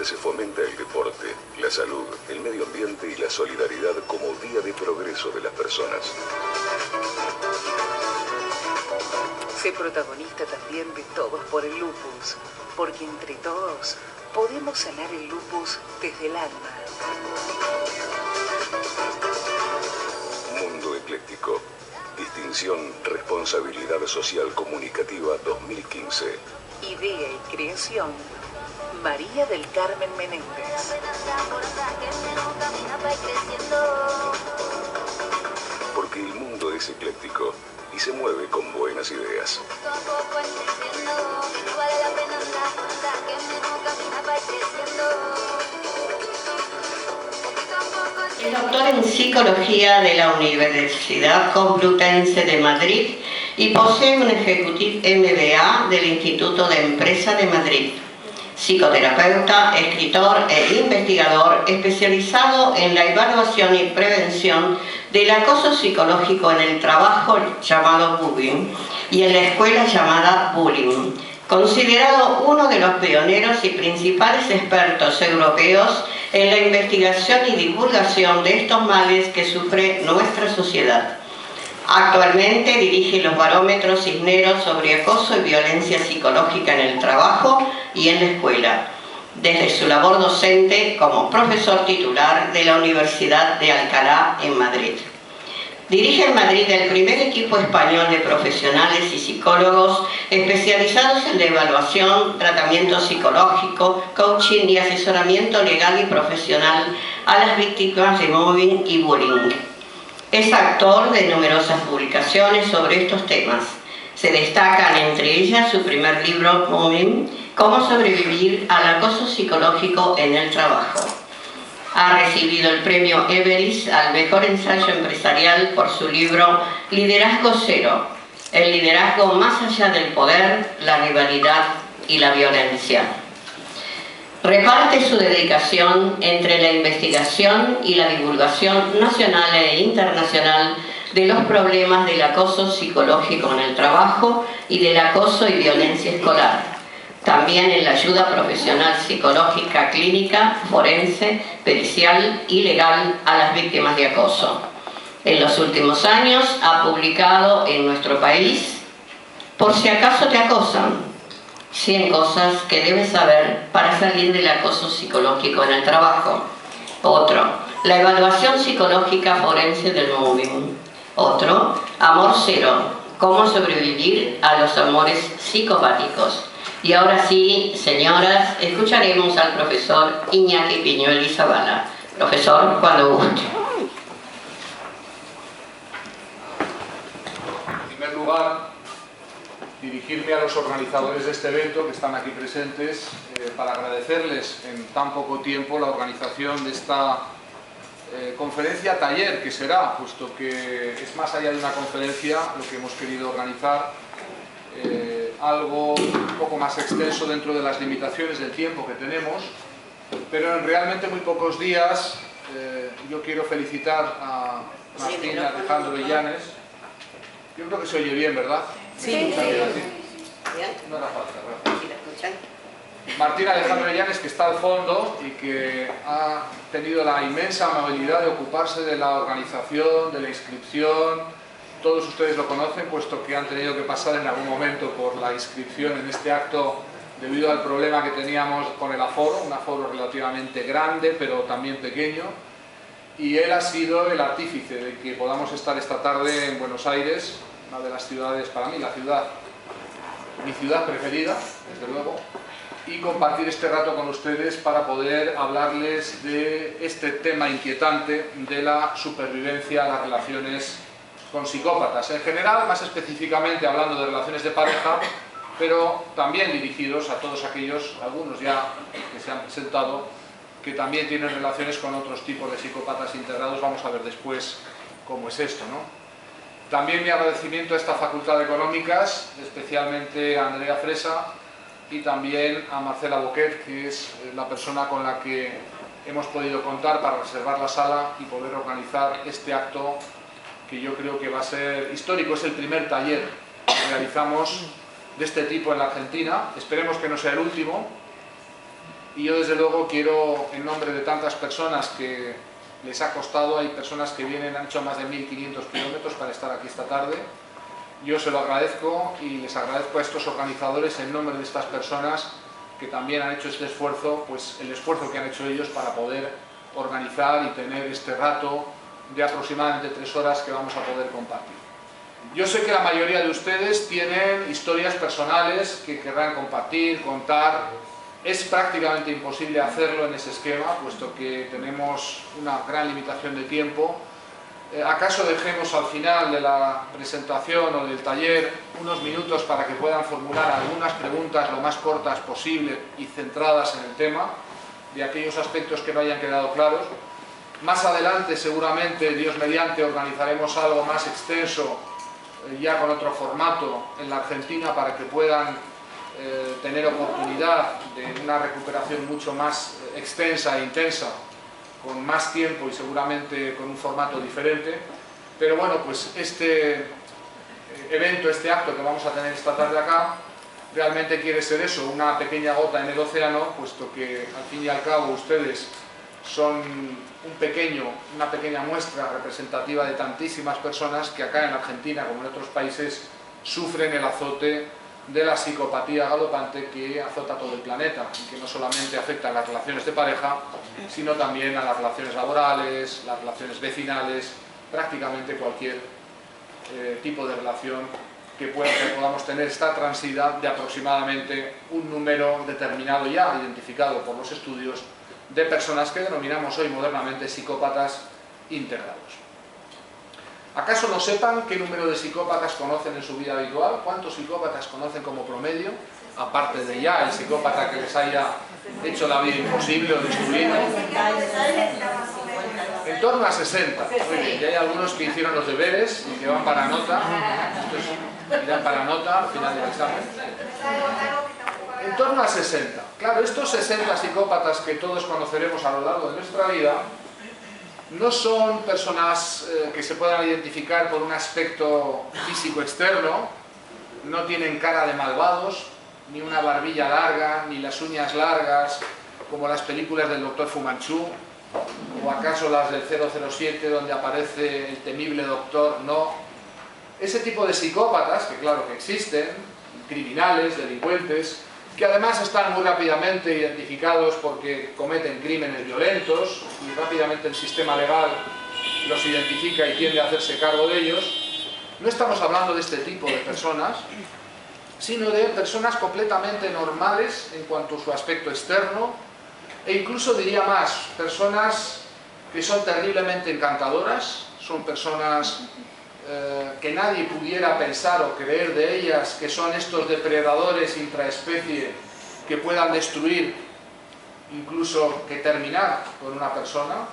se fomenta el deporte, la salud, el medio ambiente y la solidaridad como vía de progreso de las personas. Sé protagonista también de Todos por el Lupus, porque entre todos podemos sanar el lupus desde el alma. Mundo Ecléctico. Distinción Responsabilidad Social Comunicativa 2015. Idea y creación, María del Carmen Menéndez. Porque el mundo es ecléctico y se mueve con buenas ideas. Es doctor en Psicología de la Universidad Complutense de Madrid y posee un Executive MBA del Instituto de Empresa de Madrid. Psicoterapeuta, escritor e investigador especializado en la evaluación y prevención del acoso psicológico en el trabajo llamado bullying y en la escuela llamada bullying. Considerado uno de los pioneros y principales expertos europeos en la investigación y divulgación de estos males que sufre nuestra sociedad. Actualmente dirige los barómetros Cisneros sobre acoso y violencia psicológica en el trabajo y en la escuela, desde su labor docente como profesor titular de la Universidad de Alcalá en Madrid. Dirige en Madrid el primer equipo español de profesionales y psicólogos especializados en la evaluación, tratamiento psicológico, coaching y asesoramiento legal y profesional a las víctimas de mobbing y bullying. Es autor de numerosas publicaciones sobre estos temas. Se destacan entre ellas su primer libro, Mobbing, Cómo sobrevivir al acoso psicológico en el trabajo. Ha recibido el premio Everest al mejor ensayo empresarial por su libro Liderazgo Cero, el liderazgo más allá del poder, la rivalidad y la violencia. Reparte su dedicación entre la investigación y la divulgación nacional e internacional de los problemas del acoso psicológico en el trabajo y del acoso y violencia escolar. También en la ayuda profesional psicológica clínica, forense, pericial y legal a las víctimas de acoso. En los últimos años ha publicado en nuestro país Por si acaso te acosan, 100 cosas que debes saber para salir del acoso psicológico en el trabajo. Otro, la evaluación psicológica forense del mobbing. Otro, Amor Cero, cómo sobrevivir a los amores psicopáticos. Y ahora sí, señoras, escucharemos al profesor Iñaki Piñuel Zavala. Profesor, cuando guste. En primer lugar, dirigirme a los organizadores de este evento que están aquí presentes para agradecerles en tan poco tiempo la organización de esta conferencia taller que será, puesto que es más allá de una conferencia lo que hemos querido organizar, algo un poco más extenso dentro de las limitaciones del tiempo que tenemos, pero en realmente muy pocos días. Yo quiero felicitar a Martín Alejandro Illanes. Yo creo que se oye bien, ¿verdad? Sí. No hará falta, gracias. Martín Alejandro Illanes, que está al fondo y que ha tenido la inmensa amabilidad de ocuparse de la organización, de la inscripción. Todos ustedes lo conocen, puesto que han tenido que pasar en algún momento por la inscripción en este acto debido al problema que teníamos con el aforo, un aforo relativamente grande, pero también pequeño. Y él ha sido el artífice de que podamos estar esta tarde en Buenos Aires, una de las ciudades, para mí, mi ciudad preferida, desde luego, y compartir este rato con ustedes para poder hablarles de este tema inquietante de la supervivencia, las relaciones con psicópatas. En general, más específicamente hablando de relaciones de pareja, pero también dirigidos a todos aquellos, algunos ya que se han presentado, que también tienen relaciones con otros tipos de psicópatas integrados. Vamos a ver después cómo es esto, ¿no? También mi agradecimiento a esta Facultad de Económicas, especialmente a Andrea Fresa y también a Marcela Boquet, que es la persona con la que hemos podido contar para reservar la sala y poder organizar este acto que yo creo que va a ser histórico. Es el primer taller que realizamos de este tipo en la Argentina. Esperemos que no sea el último. y yo desde luego quiero, en nombre de tantas personas que les ha costado, hay personas que vienen, han hecho más de 1500 kilómetros para estar aquí esta tarde, yo se lo agradezco y les agradezco a estos organizadores en nombre de estas personas que también han hecho este esfuerzo, pues el esfuerzo que han hecho ellos para poder organizar y tener este rato de aproximadamente 3 horas que vamos a poder compartir. Yo sé que la mayoría de ustedes tienen historias personales que querrán compartir, contar. Es prácticamente imposible hacerlo en ese esquema, puesto que tenemos una gran limitación de tiempo. ¿Acaso dejemos al final de la presentación o del taller unos minutos para que puedan formular algunas preguntas lo más cortas posible y centradas en el tema, de aquellos aspectos que no hayan quedado claros? Más adelante, seguramente, Dios mediante, organizaremos algo más extenso, ya con otro formato, en la Argentina, para que puedan tener oportunidad de una recuperación mucho más extensa e intensa, con más tiempo y seguramente con un formato diferente. Pero bueno, pues este evento, este acto que vamos a tener esta tarde acá, realmente quiere ser eso, una pequeña gota en el océano, puesto que al fin y al cabo ustedes son una pequeña muestra representativa de tantísimas personas que acá en Argentina, como en otros países, sufren el azote de la psicopatía galopante que azota todo el planeta y que no solamente afecta a las relaciones de pareja, sino también a las relaciones laborales, las relaciones vecinales, prácticamente cualquier tipo de relación que podamos tener. Está transida de aproximadamente un número determinado ya identificado por los estudios de personas que denominamos hoy modernamente psicópatas integrados. ¿Acaso no sepan qué número de psicópatas conocen en su vida habitual? ¿Cuántos psicópatas conocen como promedio? Aparte de ya el psicópata que les haya hecho la vida imposible o destruido. En torno a 60. Muy bien, y hay algunos que hicieron los deberes y que van para nota. Estos irán para nota al final del examen. En torno a 60. Claro, estos 60 psicópatas que todos conoceremos a lo largo de nuestra vida no son personas que se puedan identificar por un aspecto físico externo, no tienen cara de malvados, ni una barbilla larga, ni las uñas largas, como las películas del Dr. Fu Manchu, o acaso las del 007 donde aparece el temible doctor. No. Ese tipo de psicópatas, que claro que existen, criminales, delincuentes, que además están muy rápidamente identificados porque cometen crímenes violentos y rápidamente el sistema legal los identifica y tiende a hacerse cargo de ellos. No estamos hablando de este tipo de personas, sino de personas completamente normales en cuanto a su aspecto externo, e incluso diría más, personas que son terriblemente encantadoras, son personas que nadie pudiera pensar o creer de ellas que son estos depredadores intraespecie que puedan destruir, incluso que terminar con una persona.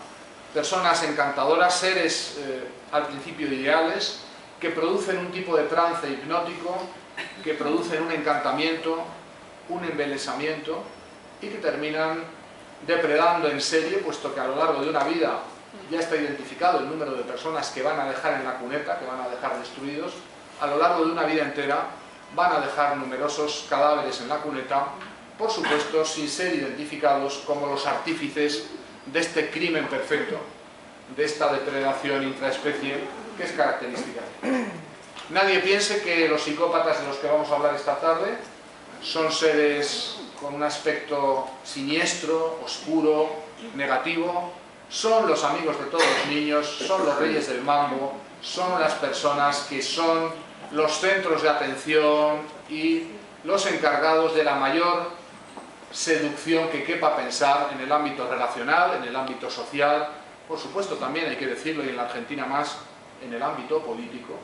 Personas encantadoras, seres al principio ideales, que producen un tipo de trance hipnótico, que producen un encantamiento, un embelesamiento y que terminan depredando en serie, puesto que a lo largo de una vida ya está identificado el número de personas que van a dejar en la cuneta, que van a dejar destruidos. A lo largo de una vida entera van a dejar numerosos cadáveres en la cuneta, por supuesto sin ser identificados como los artífices de este crimen perfecto, de esta depredación intraespecie que es característica. Nadie piense que los psicópatas de los que vamos a hablar esta tarde son seres con un aspecto siniestro, oscuro, negativo. Son los amigos de todos los niños, son los reyes del mambo, son las personas que son los centros de atención y los encargados de la mayor seducción que quepa pensar en el ámbito relacional, en el ámbito social, por supuesto también hay que decirlo, y en la Argentina más, en el ámbito político,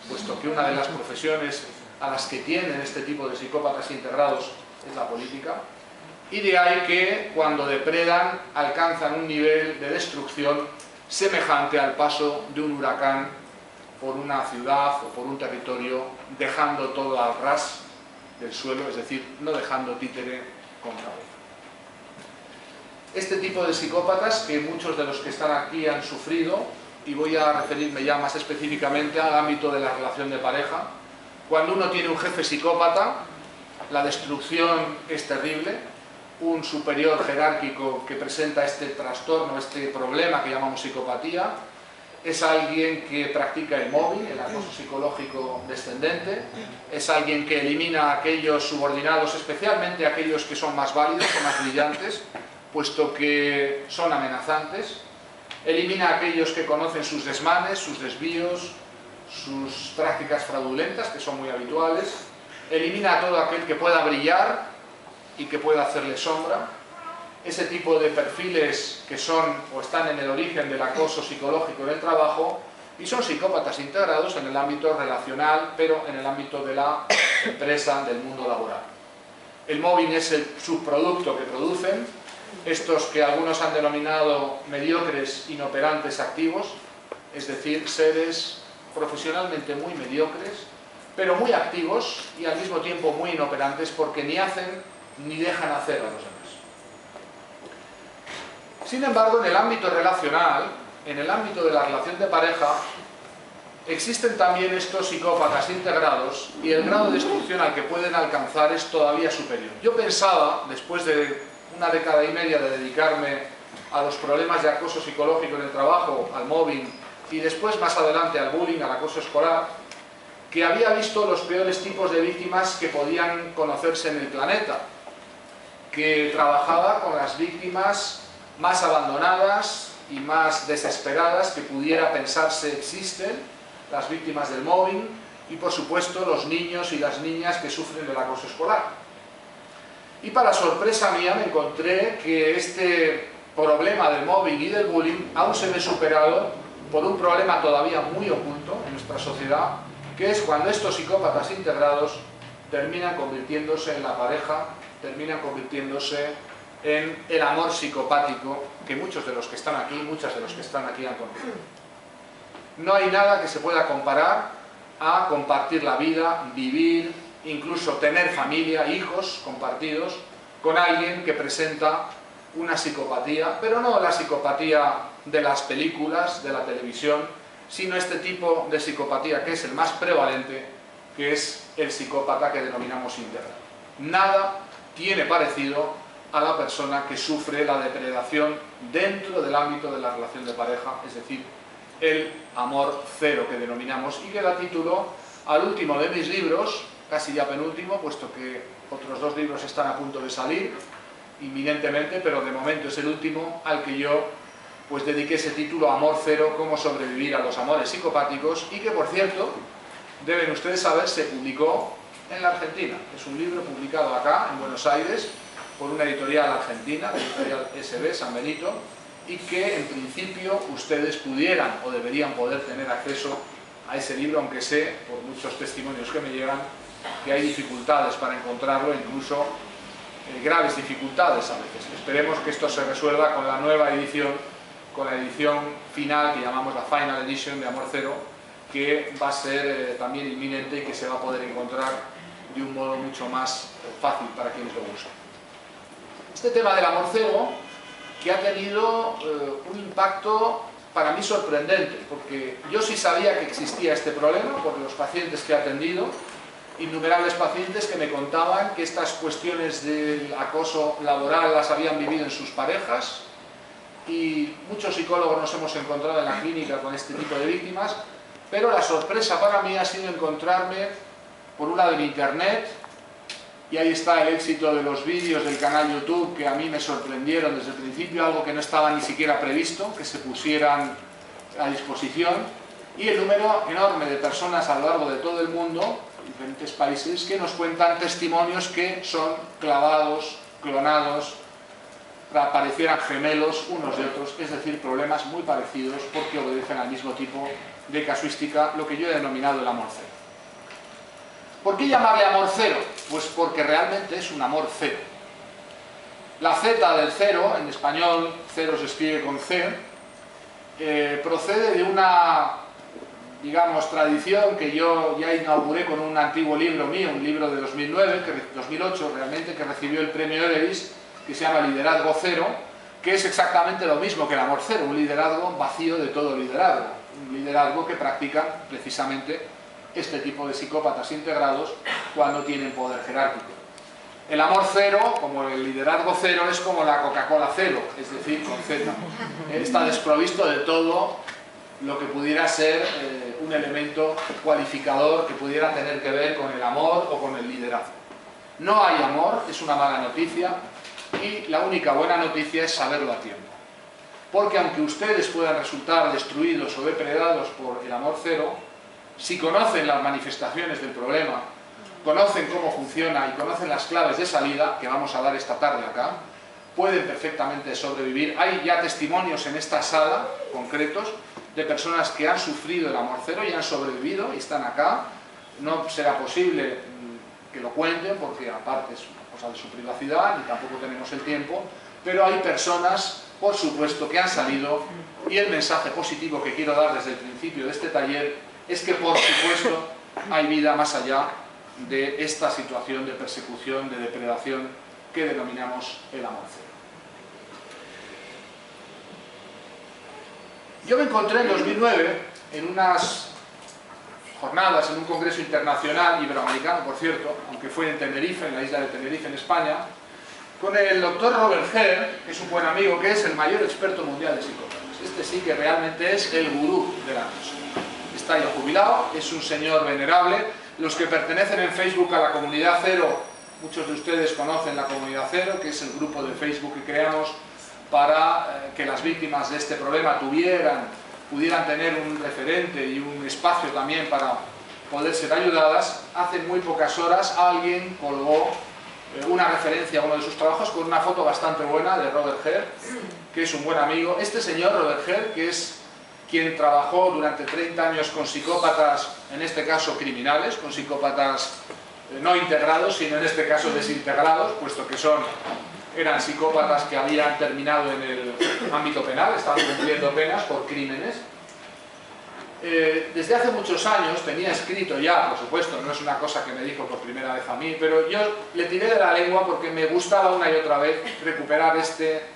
puesto que una de las profesiones a las que tienden este tipo de psicópatas integrados es la política. Y de ahí que cuando depredan alcanzan un nivel de destrucción semejante al paso de un huracán por una ciudad o por un territorio, dejando todo al ras del suelo, es decir, no dejando títere con cabeza. Este tipo de psicópatas, que muchos de los que están aquí han sufrido, y voy a referirme ya más específicamente al ámbito de la relación de pareja. Cuando uno tiene un jefe psicópata, la destrucción es terrible. un superior jerárquico que presenta este trastorno, este problema que llamamos psicopatía. Es alguien que practica el mobbing, el acoso psicológico descendente. Es alguien que elimina a aquellos subordinados, especialmente a aquellos que son más válidos o más brillantes, puesto que son amenazantes. Elimina a aquellos que conocen sus desmanes, sus desvíos, sus prácticas fraudulentas, que son muy habituales. Elimina a todo aquel que pueda brillar y que pueda hacerle sombra. Ese tipo de perfiles que son o están en el origen del acoso psicológico en el trabajo, y son psicópatas integrados en el ámbito relacional, pero en el ámbito de la empresa, del mundo laboral. El mobbing es el subproducto que producen estos que algunos han denominado mediocres inoperantes activos, es decir, seres profesionalmente muy mediocres, pero muy activos y al mismo tiempo muy inoperantes, porque ni hacen ni dejan hacer a los demás. Sin embargo, en el ámbito relacional, en el ámbito de la relación de pareja, existen también estos psicópatas integrados, y el grado de destrucción al que pueden alcanzar es todavía superior. Yo pensaba, después de una década y media de dedicarme a los problemas de acoso psicológico en el trabajo, al mobbing, y después más adelante al bullying, al acoso escolar, que había visto los peores tipos de víctimas que podían conocerse en el planeta, que trabajaba con las víctimas más abandonadas y más desesperadas que pudiera pensarse existen, las víctimas del mobbing, y por supuesto los niños y las niñas que sufren del acoso escolar. Y para sorpresa mía me encontré que este problema del mobbing y del bullying aún se ve superado por un problema todavía muy oculto en nuestra sociedad, que es cuando estos psicópatas integrados terminan convirtiéndose en la pareja, terminan convirtiéndose en el amor psicopático que muchos de los que están aquí, muchas de los que están aquí han conocido. No hay nada que se pueda comparar a compartir la vida, vivir, incluso tener familia, hijos compartidos, con alguien que presenta una psicopatía, pero no la psicopatía de las películas, de la televisión, sino este tipo de psicopatía que es el más prevalente, que es el psicópata que denominamos íntegro. Nada tiene parecido a la persona que sufre la depredación dentro del ámbito de la relación de pareja, es decir, el amor cero que denominamos, y que da título al último de mis libros, casi ya penúltimo, puesto que otros dos libros están a punto de salir inminentemente, pero de momento es el último al que yo pues dediqué ese título, Amor Cero, cómo sobrevivir a los amores psicopáticos, y que por cierto, deben ustedes saber, se publicó en la Argentina. Es un libro publicado acá, en Buenos Aires, por una editorial argentina, la editorial SB, San Benito, y que en principio ustedes pudieran o deberían poder tener acceso a ese libro, aunque sé, por muchos testimonios que me llegan, que hay dificultades para encontrarlo, incluso graves dificultades a veces. Esperemos que esto se resuelva con la nueva edición, con la edición final, que llamamos la Final Edition de Amor Cero, que va a ser también inminente y que se va a poder encontrar de un modo mucho más fácil para quienes lo usan. Este tema del amor cero, que ha tenido un impacto para mí sorprendente, porque yo sí sabía que existía este problema por los pacientes que he atendido, innumerables pacientes que me contaban que estas cuestiones del acoso laboral las habían vivido en sus parejas, y muchos psicólogos nos hemos encontrado en la clínica con este tipo de víctimas, pero la sorpresa para mí ha sido encontrarme, por un lado, en internet, y ahí está el éxito de los vídeos del canal YouTube, que a mí me sorprendieron desde el principio, algo que no estaba ni siquiera previsto, que se pusieran a disposición, y el número enorme de personas a lo largo de todo el mundo, diferentes países, que nos cuentan testimonios que son clavados, clonados, parecieran gemelos unos de otros, es decir, problemas muy parecidos porque obedecen al mismo tipo de casuística, lo que yo he denominado el amor cero. ¿Por qué llamarle amor cero? Pues porque realmente es un amor cero. La Z del cero, en español cero se escribe con C, procede de una, digamos, tradición que yo ya inauguré con un antiguo libro mío, un libro de 2008 realmente, que recibió el premio Everest, que se llama Liderazgo Cero, que es exactamente lo mismo que el amor cero, un liderazgo vacío de todo liderazgo, un liderazgo que practican precisamente este tipo de psicópatas integrados cuando tienen poder jerárquico. El amor cero, como el liderazgo cero, es como la Coca-Cola cero, es decir, con Z. Está desprovisto de todo lo que pudiera ser un elemento cualificador que pudiera tener que ver con el amor o con el liderazgo. No hay amor, es una mala noticia, y la única buena noticia es saberlo a tiempo. Porque aunque ustedes puedan resultar destruidos o depredados por el amor cero, si conocen las manifestaciones del problema, conocen cómo funciona y conocen las claves de salida, que vamos a dar esta tarde acá, pueden perfectamente sobrevivir. Hay ya testimonios en esta sala, concretos, de personas que han sufrido el amor cero y han sobrevivido y están acá. No será posible que lo cuenten porque aparte es una cosa de su privacidad y tampoco tenemos el tiempo, pero hay personas, por supuesto, que han salido, y el mensaje positivo que quiero dar desde el principio de este taller es que, por supuesto, hay vida más allá de esta situación de persecución, de depredación que denominamos el amor cero. Yo me encontré en 2009 en unas jornadas, en un congreso internacional, iberoamericano por cierto, aunque fue en Tenerife, en la isla de Tenerife, en España, con el doctor Robert Herr, que es un buen amigo, que es el mayor experto mundial de psicópatas. Este sí que realmente es el gurú de la cosa. Está ya jubilado, es un señor venerable. Los que pertenecen en Facebook a la Comunidad Cero, muchos de ustedes conocen la Comunidad Cero, que es el grupo de Facebook que creamos para que las víctimas de este problema pudieran tener un referente y un espacio también para poder ser ayudadas. Hace muy pocas horas alguien colgó una referencia a uno de sus trabajos con una foto bastante buena de Robert Herr, que es un buen amigo. Este señor, Robert Herr, que es quien trabajó durante 30 años con psicópatas, en este caso criminales, con psicópatas no integrados, sino en este caso desintegrados, puesto que eran psicópatas que habían terminado en el ámbito penal, estaban cumpliendo penas por crímenes. Desde hace muchos años tenía escrito ya, por supuesto, no es una cosa que me dijo por primera vez a mí, pero yo le tiré de la lengua porque me gustaba una y otra vez recuperar este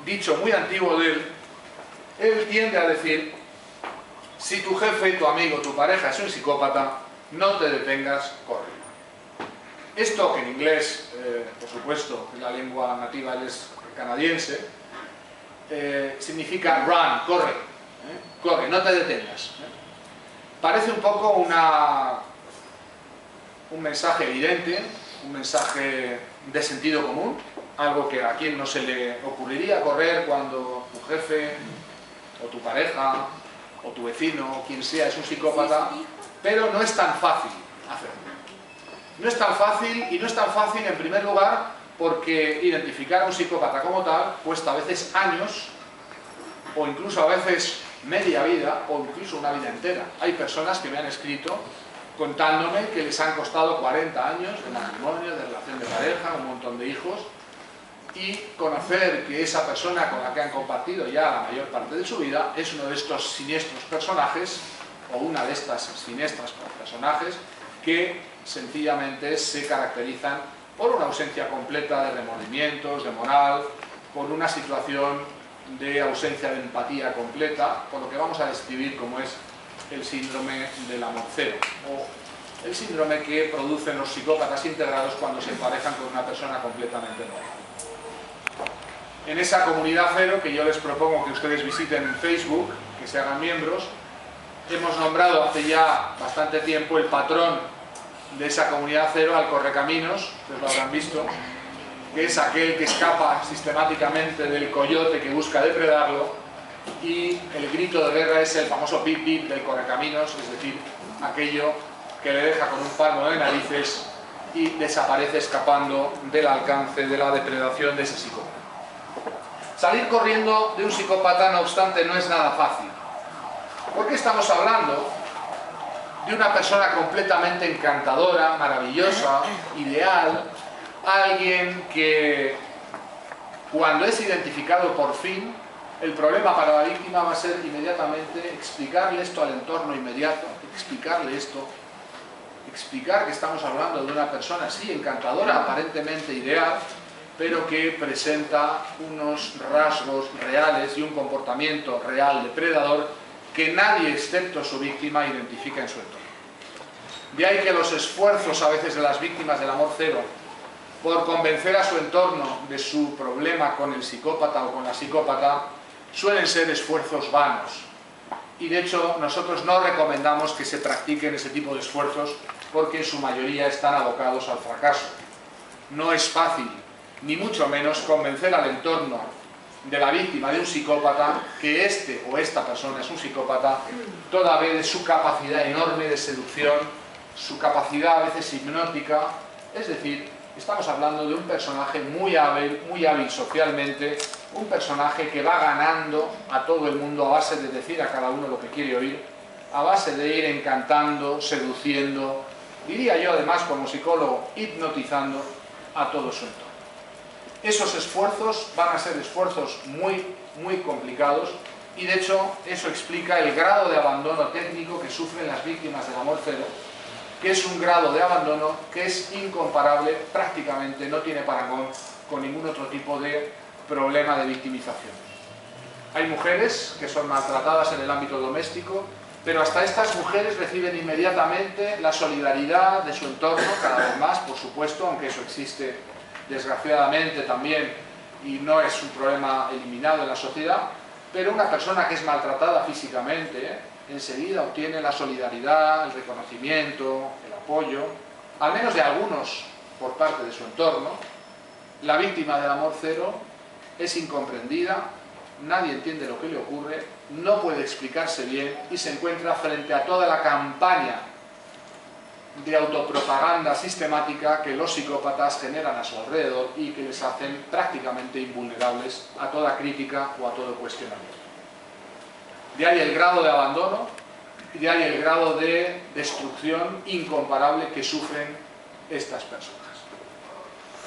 dicho muy antiguo de él. Él tiende a decir: si tu jefe, tu amigo, tu pareja es un psicópata, no te detengas, corre. Esto, que en inglés, por supuesto, la lengua nativa es canadiense, significa run, corre, corre, no te detengas. Parece un poco un mensaje evidente, un mensaje de sentido común, algo que a quien no se le ocurriría correr cuando tu jefe o tu pareja o tu vecino o quien sea es un psicópata, pero no es tan fácil hacerlo. No es tan fácil, y no es tan fácil en primer lugar porque identificar a un psicópata como tal cuesta a veces años o incluso a veces media vida o incluso una vida entera. Hay personas que me han escrito contándome que les han costado 40 años de matrimonio, de relación de pareja, un montón de hijos, y conocer que esa persona con la que han compartido ya la mayor parte de su vida es uno de estos siniestros personajes, o una de estas siniestras personajes, que sencillamente se caracterizan por una ausencia completa de remordimientos, de moral, por una situación de ausencia de empatía completa, por lo que vamos a describir como es el síndrome del amor cero, o el síndrome que producen los psicópatas integrados cuando se emparejan con una persona completamente nueva. En esa comunidad cero, que yo les propongo que ustedes visiten en Facebook, que se hagan miembros, hemos nombrado hace ya bastante tiempo el patrón de esa comunidad cero al correcaminos, ustedes lo habrán visto, que es aquel que escapa sistemáticamente del coyote que busca depredarlo, y el grito de guerra es el famoso pip pip del correcaminos, es decir, aquello que le deja con un palmo de narices y desaparece escapando del alcance de la depredación de ese psicópata. Salir corriendo de un psicópata, no obstante, no es nada fácil, porque estamos hablando de una persona completamente encantadora, maravillosa, ideal, alguien que cuando es identificado por fin, el problema para la víctima va a ser inmediatamente explicarle esto al entorno inmediato, explicarle esto, explicar que estamos hablando de una persona, sí, encantadora, aparentemente ideal, pero que presenta unos rasgos reales y un comportamiento real depredador que nadie excepto su víctima identifica en su entorno. De ahí que los esfuerzos a veces de las víctimas del amor cero por convencer a su entorno de su problema con el psicópata o con la psicópata, suelen ser esfuerzos vanos. Y de hecho nosotros no recomendamos que se practiquen ese tipo de esfuerzos porque en su mayoría están abocados al fracaso. No es fácil, ni mucho menos, convencer al entorno de la víctima de un psicópata que este o esta persona es un psicópata, toda vez de su capacidad enorme de seducción, su capacidad a veces hipnótica. Es decir, estamos hablando de un personaje muy hábil socialmente, un personaje que va ganando a todo el mundo a base de decir a cada uno lo que quiere oír, a base de ir encantando, seduciendo, diría yo además como psicólogo, hipnotizando a todo su entorno. Esos esfuerzos van a ser esfuerzos muy complicados y de hecho eso explica el grado de abandono técnico que sufren las víctimas del amor cero, que es un grado de abandono que es incomparable, prácticamente no tiene parangón con ningún otro tipo de problema de victimización. Hay mujeres que son maltratadas en el ámbito doméstico, pero hasta estas mujeres reciben inmediatamente la solidaridad de su entorno, cada vez más, por supuesto, aunque eso existe desgraciadamente también y no es un problema eliminado en la sociedad, pero una persona que es maltratada físicamente, enseguida obtiene la solidaridad, el reconocimiento, el apoyo, al menos de algunos por parte de su entorno. La víctima del amor cero es incomprendida, nadie entiende lo que le ocurre, no puede explicarse bien y se encuentra frente a toda la campaña de autopropaganda sistemática que los psicópatas generan a su alrededor y que les hacen prácticamente invulnerables a toda crítica o a todo cuestionamiento. De ahí el grado de abandono y de ahí el grado de destrucción incomparable que sufren estas personas.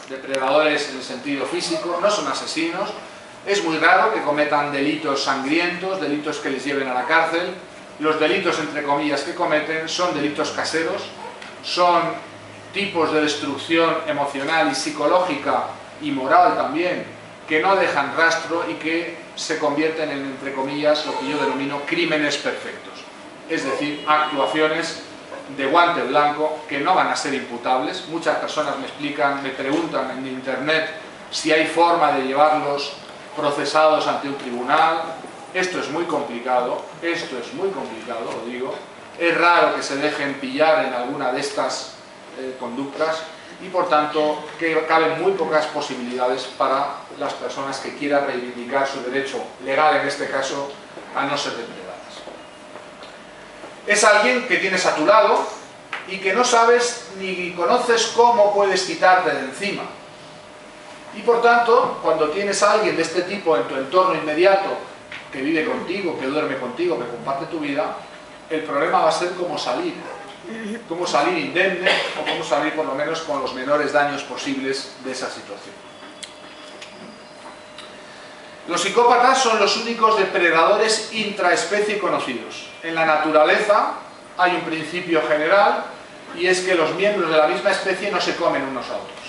Depredadores en el sentido físico, no son asesinos, es muy raro que cometan delitos sangrientos, delitos que les lleven a la cárcel. Los delitos, entre comillas, que cometen son delitos caseros, son tipos de destrucción emocional y psicológica y moral también, que no dejan rastro y que se convierten en, entre comillas, lo que yo denomino crímenes perfectos. Es decir, actuaciones de guante blanco que no van a ser imputables. Muchas personas me preguntan en internet si hay forma de llevarlos procesados ante un tribunal. Esto es muy complicado, lo digo. Es raro que se dejen pillar en alguna de estas conductas y por tanto que caben muy pocas posibilidades para las personas que quieran reivindicar su derecho legal, en este caso, a no ser depredadas. Es alguien que tienes a tu lado y que no sabes ni conoces cómo puedes quitarte de encima. Y por tanto, cuando tienes a alguien de este tipo en tu entorno inmediato, que vive contigo, que duerme contigo, que comparte tu vida, el problema va a ser cómo salir indemne o cómo salir por lo menos con los menores daños posibles de esa situación. Los psicópatas son los únicos depredadores intraespecie conocidos. En la naturaleza hay un principio general y es que los miembros de la misma especie no se comen unos a otros,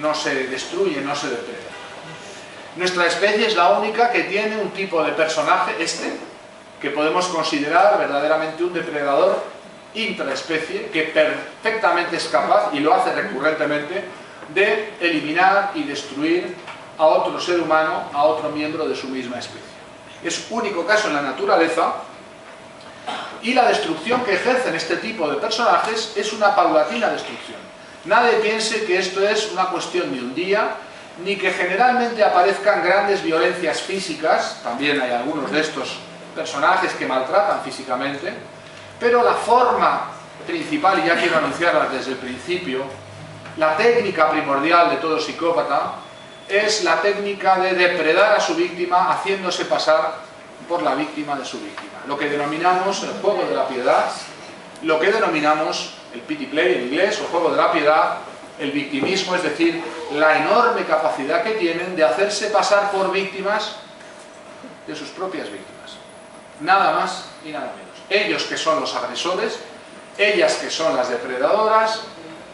no se destruyen, no se depredan. Nuestra especie es la única que tiene un tipo de personaje, que podemos considerar verdaderamente un depredador intraespecie, que perfectamente es capaz, y lo hace recurrentemente, de eliminar y destruir a otro ser humano, a otro miembro de su misma especie. Es único caso en la naturaleza, y la destrucción que ejercen este tipo de personajes es una paulatina destrucción. Nadie piense que esto es una cuestión de un día, ni que generalmente aparezcan grandes violencias físicas. También hay algunos de estos personajes que maltratan físicamente, pero la forma principal, y ya quiero anunciarla desde el principio, la técnica primordial de todo psicópata es la técnica de depredar a su víctima haciéndose pasar por la víctima de su víctima. Lo que denominamos el juego de la piedad, lo que denominamos el pity play en inglés, o juego de la piedad, el victimismo, es decir, la enorme capacidad que tienen de hacerse pasar por víctimas de sus propias víctimas. Nada más y nada menos. Ellos, que son los agresores, ellas, que son las depredadoras,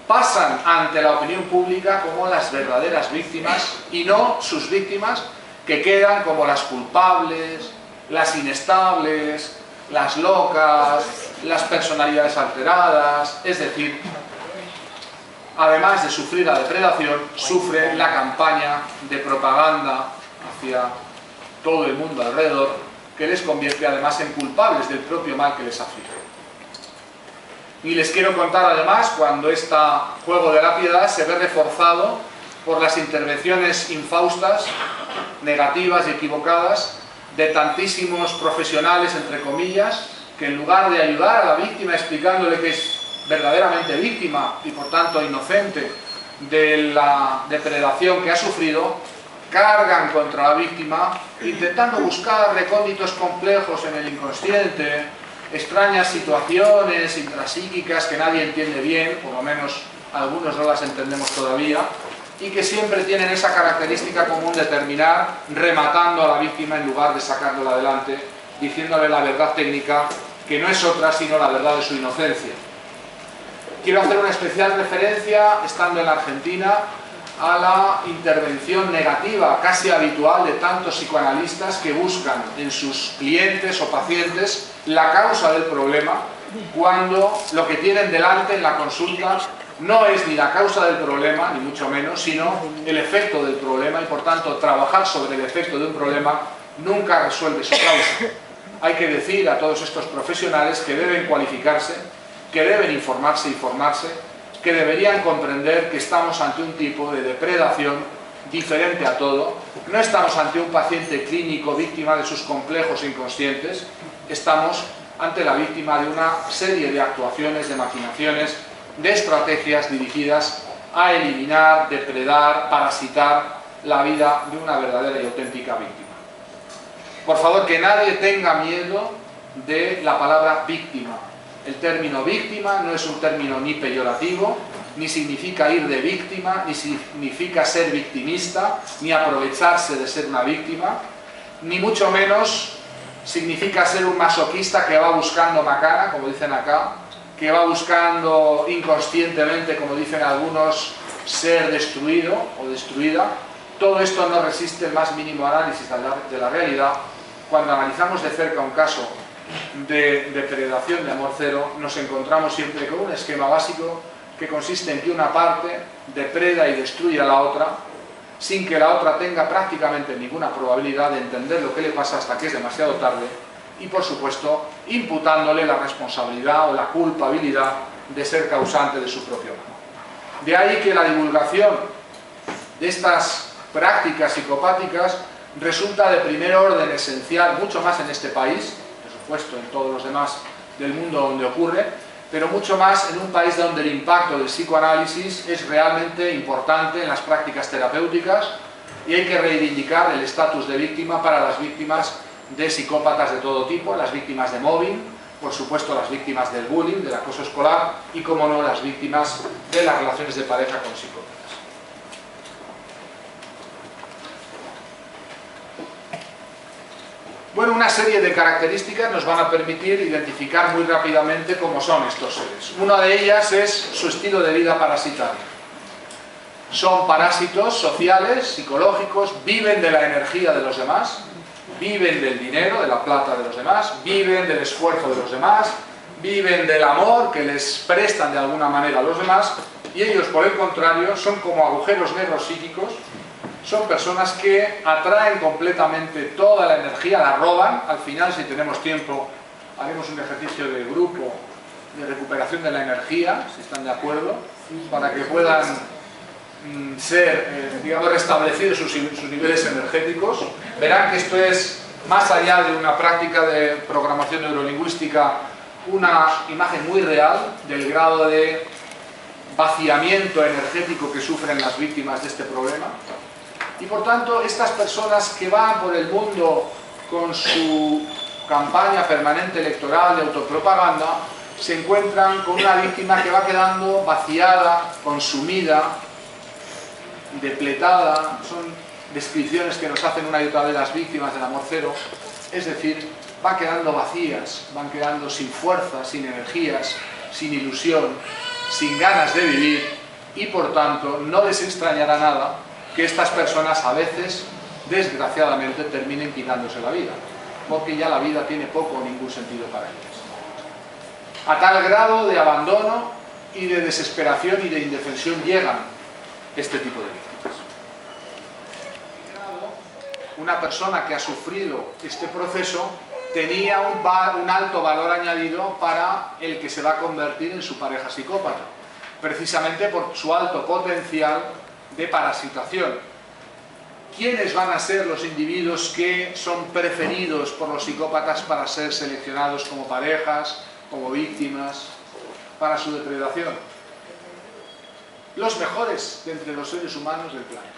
pasan ante la opinión pública como las verdaderas víctimas y no sus víctimas, que quedan como las culpables, las inestables, las locas, las personalidades alteradas. Es decir, además de sufrir la depredación, sufre la campaña de propaganda hacia todo el mundo alrededor, que les convierte además en culpables del propio mal que les aflige. Y les quiero contar además cuando este juego de la piedad se ve reforzado por las intervenciones infaustas, negativas y equivocadas de tantísimos profesionales, entre comillas, que en lugar de ayudar a la víctima explicándole que es verdaderamente víctima y por tanto inocente de la depredación que ha sufrido, cargan contra la víctima intentando buscar recónditos complejos en el inconsciente, extrañas situaciones intrapsíquicas que nadie entiende bien, por lo menos algunos no las entendemos todavía, y que siempre tienen esa característica común de terminar rematando a la víctima en lugar de sacándola adelante, diciéndole la verdad técnica, que no es otra sino la verdad de su inocencia. Quiero hacer una especial referencia, estando en la Argentina, a la intervención negativa, casi habitual, de tantos psicoanalistas que buscan en sus clientes o pacientes la causa del problema, cuando lo que tienen delante en la consulta no es ni la causa del problema, ni mucho menos, sino el efecto del problema, y por tanto trabajar sobre el efecto de un problema nunca resuelve su causa. Hay que decir a todos estos profesionales que deben cualificarse, que deben informarse y formarse, que deberían comprender que estamos ante un tipo de depredación diferente a todo. No estamos ante un paciente clínico víctima de sus complejos inconscientes, estamos ante la víctima de una serie de actuaciones, de maquinaciones, de estrategias dirigidas a eliminar, depredar, parasitar la vida de una verdadera y auténtica víctima. Por favor, que nadie tenga miedo de la palabra víctima. El término víctima no es un término ni peyorativo, ni significa ir de víctima, ni significa ser victimista, ni aprovecharse de ser una víctima, ni mucho menos significa ser un masoquista que va buscando macana, como dicen acá, que va buscando inconscientemente, como dicen algunos, ser destruido o destruida. Todo esto no resiste el más mínimo análisis de la realidad. Cuando analizamos de cerca un caso de depredación de amor cero, nos encontramos siempre con un esquema básico que consiste en que una parte depreda y destruye a la otra, sin que la otra tenga prácticamente ninguna probabilidad de entender lo que le pasa hasta que es demasiado tarde, y por supuesto imputándole la responsabilidad o la culpabilidad de ser causante de su propio mal. De ahí que la divulgación de estas prácticas psicopáticas resulta de primer orden esencial, mucho más en este país, por supuesto en todos los demás del mundo donde ocurre, pero mucho más en un país donde el impacto del psicoanálisis es realmente importante en las prácticas terapéuticas, y hay que reivindicar el estatus de víctima para las víctimas de psicópatas de todo tipo, las víctimas de mobbing, por supuesto las víctimas del bullying, del acoso escolar y, como no, las víctimas de las relaciones de pareja con psicópatas. Bueno, una serie de características nos van a permitir identificar muy rápidamente cómo son estos seres. Una de ellas es su estilo de vida parasitario. Son parásitos sociales, psicológicos, viven de la energía de los demás, viven del dinero, de la plata de los demás, viven del esfuerzo de los demás, viven del amor que les prestan de alguna manera a los demás, y ellos, por el contrario, son como agujeros negros psíquicos. Son personas que atraen completamente toda la energía, la roban. Al final, si tenemos tiempo, haremos un ejercicio de grupo de recuperación de la energía, si están de acuerdo, para que puedan ser, digamos, restablecidos sus niveles energéticos. Verán que esto es, más allá de una práctica de programación neurolingüística, una imagen muy real del grado de vaciamiento energético que sufren las víctimas de este problema. Y por tanto, estas personas que van por el mundo con su campaña permanente electoral de autopropaganda, se encuentran con una víctima que va quedando vaciada, consumida, depletada. Son descripciones que nos hacen una y otra vez las víctimas del amor cero. Es decir, van quedando vacías, van quedando sin fuerza, sin energías, sin ilusión, sin ganas de vivir, y por tanto no les extrañará nada que estas personas a veces, desgraciadamente, terminen quitándose la vida, porque ya la vida tiene poco o ningún sentido para ellos. A tal grado de abandono y de desesperación y de indefensión llegan este tipo de víctimas. Una persona que ha sufrido este proceso tenía un alto valor añadido para el que se va a convertir en su pareja psicópata, precisamente por su alto potencial de parasitación. ¿Quiénes van a ser los individuos que son preferidos por los psicópatas para ser seleccionados como parejas, como víctimas, para su depredación? Los mejores de entre los seres humanos del planeta.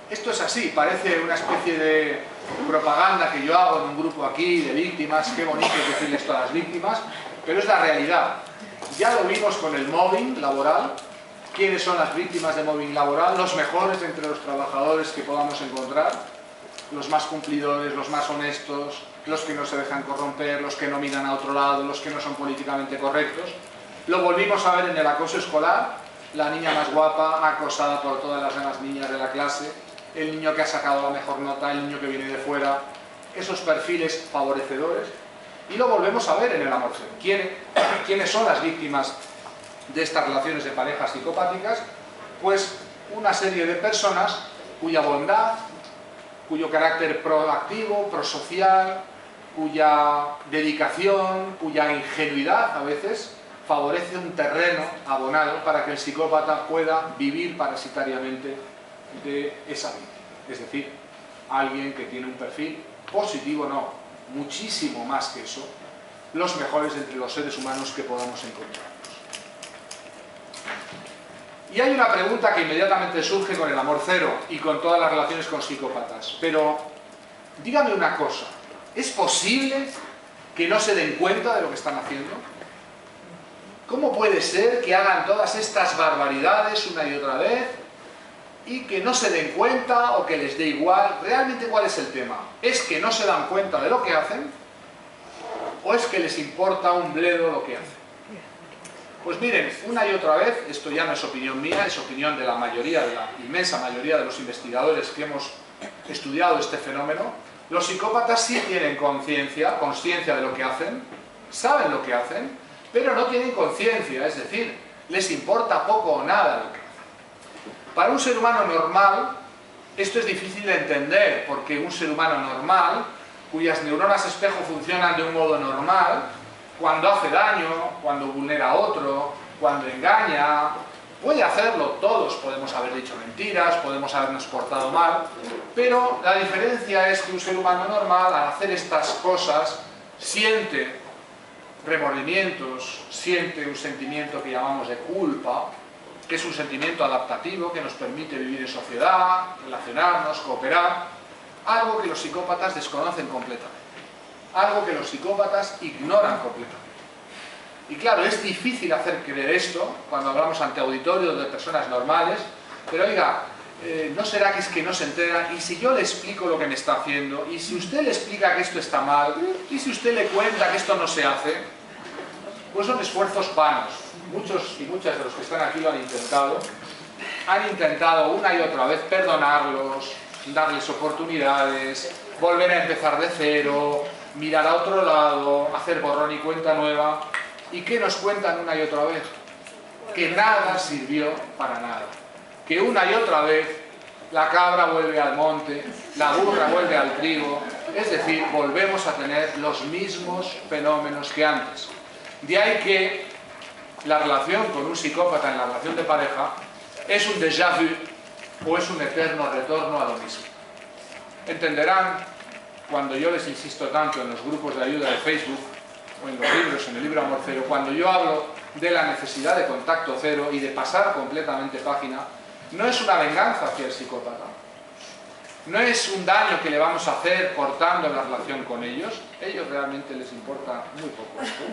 Esto es así, parece una especie de propaganda que yo hago en un grupo aquí de víctimas, qué bonito decirles esto a las víctimas, pero es la realidad. Ya lo vimos con el mobbing laboral. ¿Quiénes son las víctimas de mobbing laboral? Los mejores entre los trabajadores que podamos encontrar, los más cumplidores, los más honestos, los que no se dejan corromper, los que no miran a otro lado, los que no son políticamente correctos. Lo volvimos a ver en el acoso escolar, la niña más guapa acosada por todas las demás niñas de la clase, el niño que ha sacado la mejor nota, el niño que viene de fuera, esos perfiles favorecedores. Y lo volvemos a ver en el amor cero. ¿Quiénes son las víctimas de estas relaciones de parejas psicopáticas? Pues una serie de personas cuya bondad, cuyo carácter proactivo, prosocial, cuya dedicación, cuya ingenuidad a veces favorece un terreno abonado para que el psicópata pueda vivir parasitariamente de esa víctima. Es decir, alguien que tiene un perfil positivo, no, muchísimo más que eso, los mejores entre los seres humanos que podamos encontrar. Y hay una pregunta que inmediatamente surge con el amor cero y con todas las relaciones con psicópatas. Pero, dígame una cosa, ¿es posible que no se den cuenta de lo que están haciendo? ¿Cómo puede ser que hagan todas estas barbaridades una y otra vez y que no se den cuenta o que les dé igual? ¿Realmente cuál es el tema? ¿Es que no se dan cuenta de lo que hacen o es que les importa un bledo lo que hacen? Pues miren, una y otra vez, esto ya no es opinión mía, es opinión de la mayoría, de la inmensa mayoría de los investigadores que hemos estudiado este fenómeno, los psicópatas sí tienen consciencia de lo que hacen, saben lo que hacen, pero no tienen conciencia, es decir, les importa poco o nada lo que hacen. Para un ser humano normal, esto es difícil de entender, porque un ser humano normal, cuyas neuronas espejo funcionan de un modo normal, cuando hace daño, cuando vulnera a otro, cuando engaña, puede hacerlo, todos podemos haber dicho mentiras, podemos habernos portado mal, pero la diferencia es que un ser humano normal, al hacer estas cosas, siente remordimientos, siente un sentimiento que llamamos de culpa, que es un sentimiento adaptativo que nos permite vivir en sociedad, relacionarnos, cooperar, algo que los psicópatas desconocen completamente. Algo que los psicópatas ignoran completamente. Y claro, es difícil hacer creer esto cuando hablamos ante auditorios de personas normales, pero oiga, ¿no será que es que no se entera? Y si yo le explico lo que me está haciendo, y si usted le explica que esto está mal, y si usted le cuenta que esto no se hace, pues son esfuerzos vanos. Muchos y muchas de los que están aquí lo han intentado una y otra vez perdonarlos, darles oportunidades, volver a empezar de cero, mirar a otro lado, hacer borrón y cuenta nueva. ¿Y qué nos cuentan una y otra vez? Que nada sirvió para nada. Que una y otra vez la cabra vuelve al monte, la burra vuelve al trigo, es decir, volvemos a tener los mismos fenómenos que antes. De ahí que la relación con un psicópata en la relación de pareja es un déjà vu o es un eterno retorno a lo mismo. Entenderán, cuando yo les insisto tanto en los grupos de ayuda de Facebook, o en los libros, en el libro Amor Cero, cuando yo hablo de la necesidad de contacto cero y de pasar completamente página, no es una venganza hacia el psicópata, no es un daño que le vamos a hacer cortando la relación con ellos realmente les importa muy poco esto,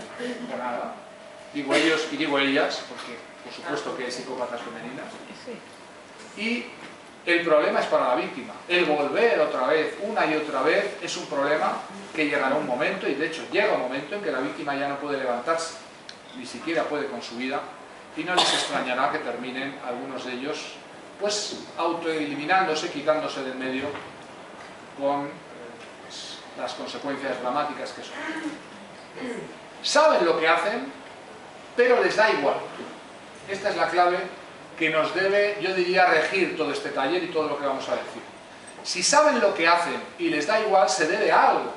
o nada. Digo ellos y digo ellas, porque por supuesto que hay psicópatas femeninas. Y el problema es para la víctima. El volver otra vez, una y otra vez, es un problema que llegará un momento, y de hecho llega un momento en que la víctima ya no puede levantarse, ni siquiera puede con su vida, y no les extrañará que terminen algunos de ellos pues autoeliminándose, quitándose del medio con las consecuencias dramáticas que son. Saben lo que hacen, pero les da igual. Esta es la clave que nos debe, yo diría, regir todo este taller y todo lo que vamos a decir. Si saben lo que hacen y les da igual, se debe a algo.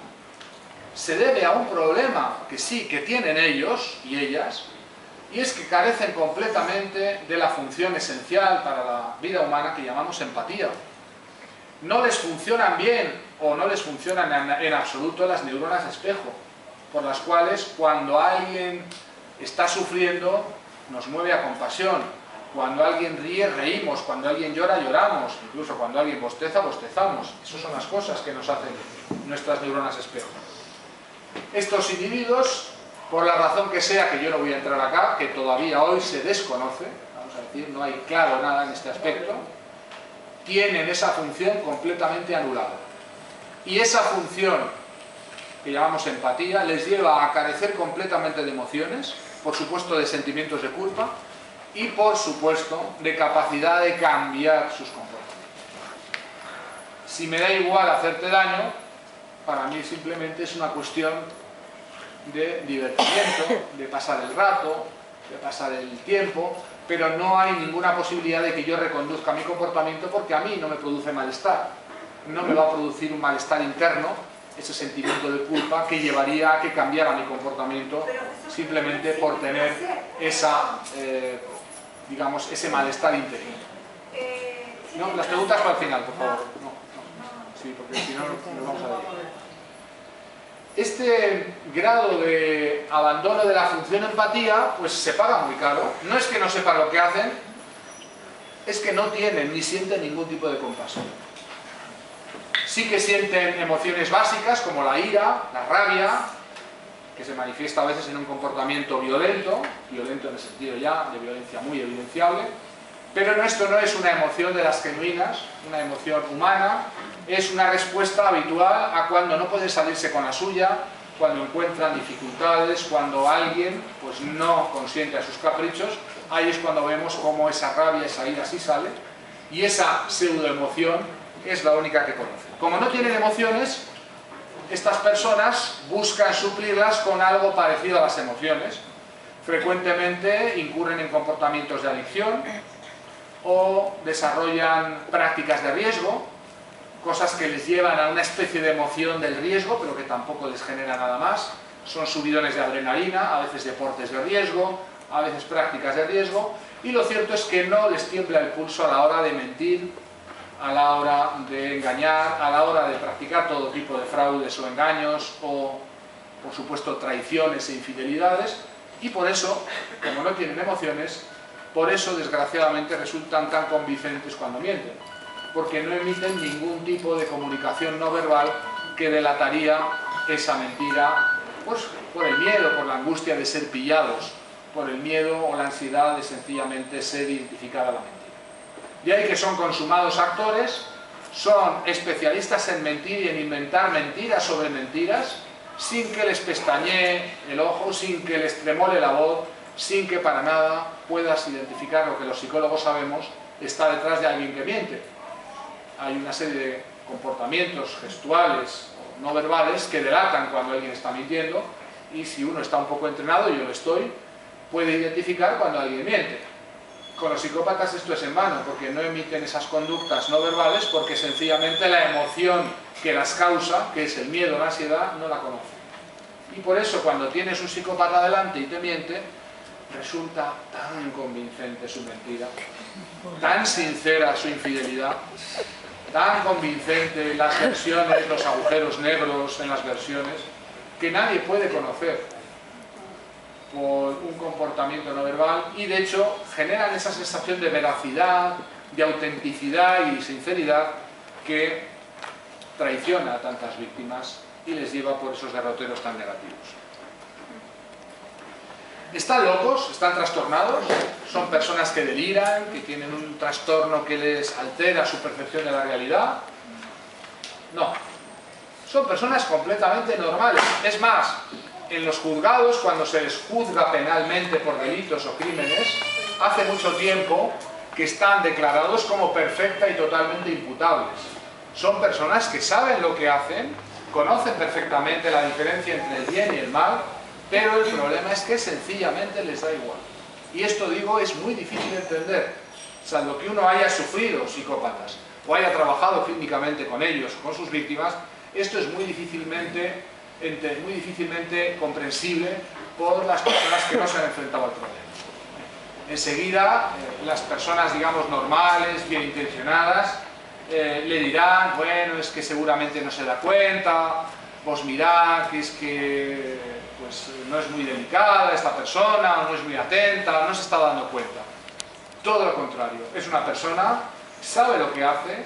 Se debe a un problema que sí, que tienen ellos y ellas, y es que carecen completamente de la función esencial para la vida humana que llamamos empatía. No les funcionan bien o no les funcionan en absoluto las neuronas de espejo, por las cuales cuando alguien está sufriendo nos mueve a compasión, cuando alguien ríe reímos, cuando alguien llora lloramos, incluso cuando alguien bosteza bostezamos. Esas son las cosas que nos hacen nuestras neuronas de espejo. Estos individuos, por la razón que sea, que yo no voy a entrar acá, que todavía hoy se desconoce, vamos a decir, no hay claro nada en este aspecto, tienen esa función completamente anulada. Y esa función, que llamamos empatía, les lleva a carecer completamente de emociones, por supuesto de sentimientos de culpa, y por supuesto de capacidad de cambiar sus comportamientos. Si me da igual hacerte daño, para mí simplemente es una cuestión de divertimiento, de pasar el rato, de pasar el tiempo, pero no hay ninguna posibilidad de que yo reconduzca mi comportamiento porque a mí no me produce malestar. No me va a producir un malestar interno, ese sentimiento de culpa que llevaría a que cambiara mi comportamiento simplemente por tener esa, digamos, ese malestar interior. No, las preguntas para el final, por favor. No. Sí, porque si no, nos vamos a ver. Este grado de abandono de la función empatía, pues se paga muy caro. No es que no sepan lo que hacen, es que no tienen ni sienten ningún tipo de compasión. Sí que sienten emociones básicas como la ira, la rabia, que se manifiesta a veces en un comportamiento violento en el sentido ya de violencia muy evidenciable, pero esto no es una emoción de las genuinas, una emoción humana, es una respuesta habitual a cuando no pueden salirse con la suya, cuando encuentran dificultades, cuando alguien pues no consiente a sus caprichos. Ahí es cuando vemos cómo esa rabia, esa ira sí sale, y esa pseudoemoción es la única que conocen. Como no tienen emociones, estas personas buscan suplirlas con algo parecido a las emociones. Frecuentemente incurren en comportamientos de adicción o desarrollan prácticas de riesgo, cosas que les llevan a una especie de emoción del riesgo, pero que tampoco les genera nada más. Son subidones de adrenalina, a veces deportes de riesgo, a veces prácticas de riesgo, y lo cierto es que no les tiembla el pulso a la hora de mentir, a la hora de engañar, a la hora de practicar todo tipo de fraudes o engaños, o por supuesto traiciones e infidelidades, y por eso, como no tienen emociones, por eso desgraciadamente resultan tan convincentes cuando mienten, porque no emiten ningún tipo de comunicación no verbal que delataría esa mentira, pues por el miedo, por la angustia de ser pillados, por el miedo o la ansiedad de sencillamente ser identificada la mentira. De ahí que son consumados actores, son especialistas en mentir y en inventar mentiras sobre mentiras, sin que les pestañee el ojo, sin que les tremole la voz, sin que para nada puedas identificar lo que los psicólogos sabemos está detrás de alguien que miente. Hay una serie de comportamientos gestuales o no verbales que delatan cuando alguien está mintiendo, y si uno está un poco entrenado, y yo lo estoy, puede identificar cuando alguien miente. Con los psicópatas esto es en vano, porque no emiten esas conductas no verbales porque sencillamente la emoción que las causa, que es el miedo, la ansiedad, no la conocen. Y por eso cuando tienes un psicópata delante y te miente, resulta tan convincente su mentira, tan sincera su infidelidad, tan convincente las versiones, los agujeros negros en las versiones, que nadie puede conocer por un comportamiento no verbal, y de hecho generan esa sensación de veracidad, de autenticidad y sinceridad que traiciona a tantas víctimas y les lleva por esos derroteros tan negativos. ¿Están locos? ¿Están trastornados? ¿Son personas que deliran, que tienen un trastorno que les altera su percepción de la realidad? No. Son personas completamente normales. Es más, en los juzgados, cuando se les juzga penalmente por delitos o crímenes, hace mucho tiempo que están declarados como perfecta y totalmente imputables. Son personas que saben lo que hacen, conocen perfectamente la diferencia entre el bien y el mal, pero el problema es que sencillamente les da igual. Y esto, digo, es muy difícil de entender, salvo que uno haya sufrido psicópatas o haya trabajado clínicamente con ellos, con sus víctimas. Esto es muy difícilmente comprensible por las personas que no se han enfrentado al problema. Enseguida, las personas, digamos, normales, bien intencionadas, le dirán, bueno, es que seguramente no se da cuenta, pues mirad, que es que pues, no es muy delicada esta persona, no es muy atenta, no se está dando cuenta. Todo lo contrario, es una persona, sabe lo que hace,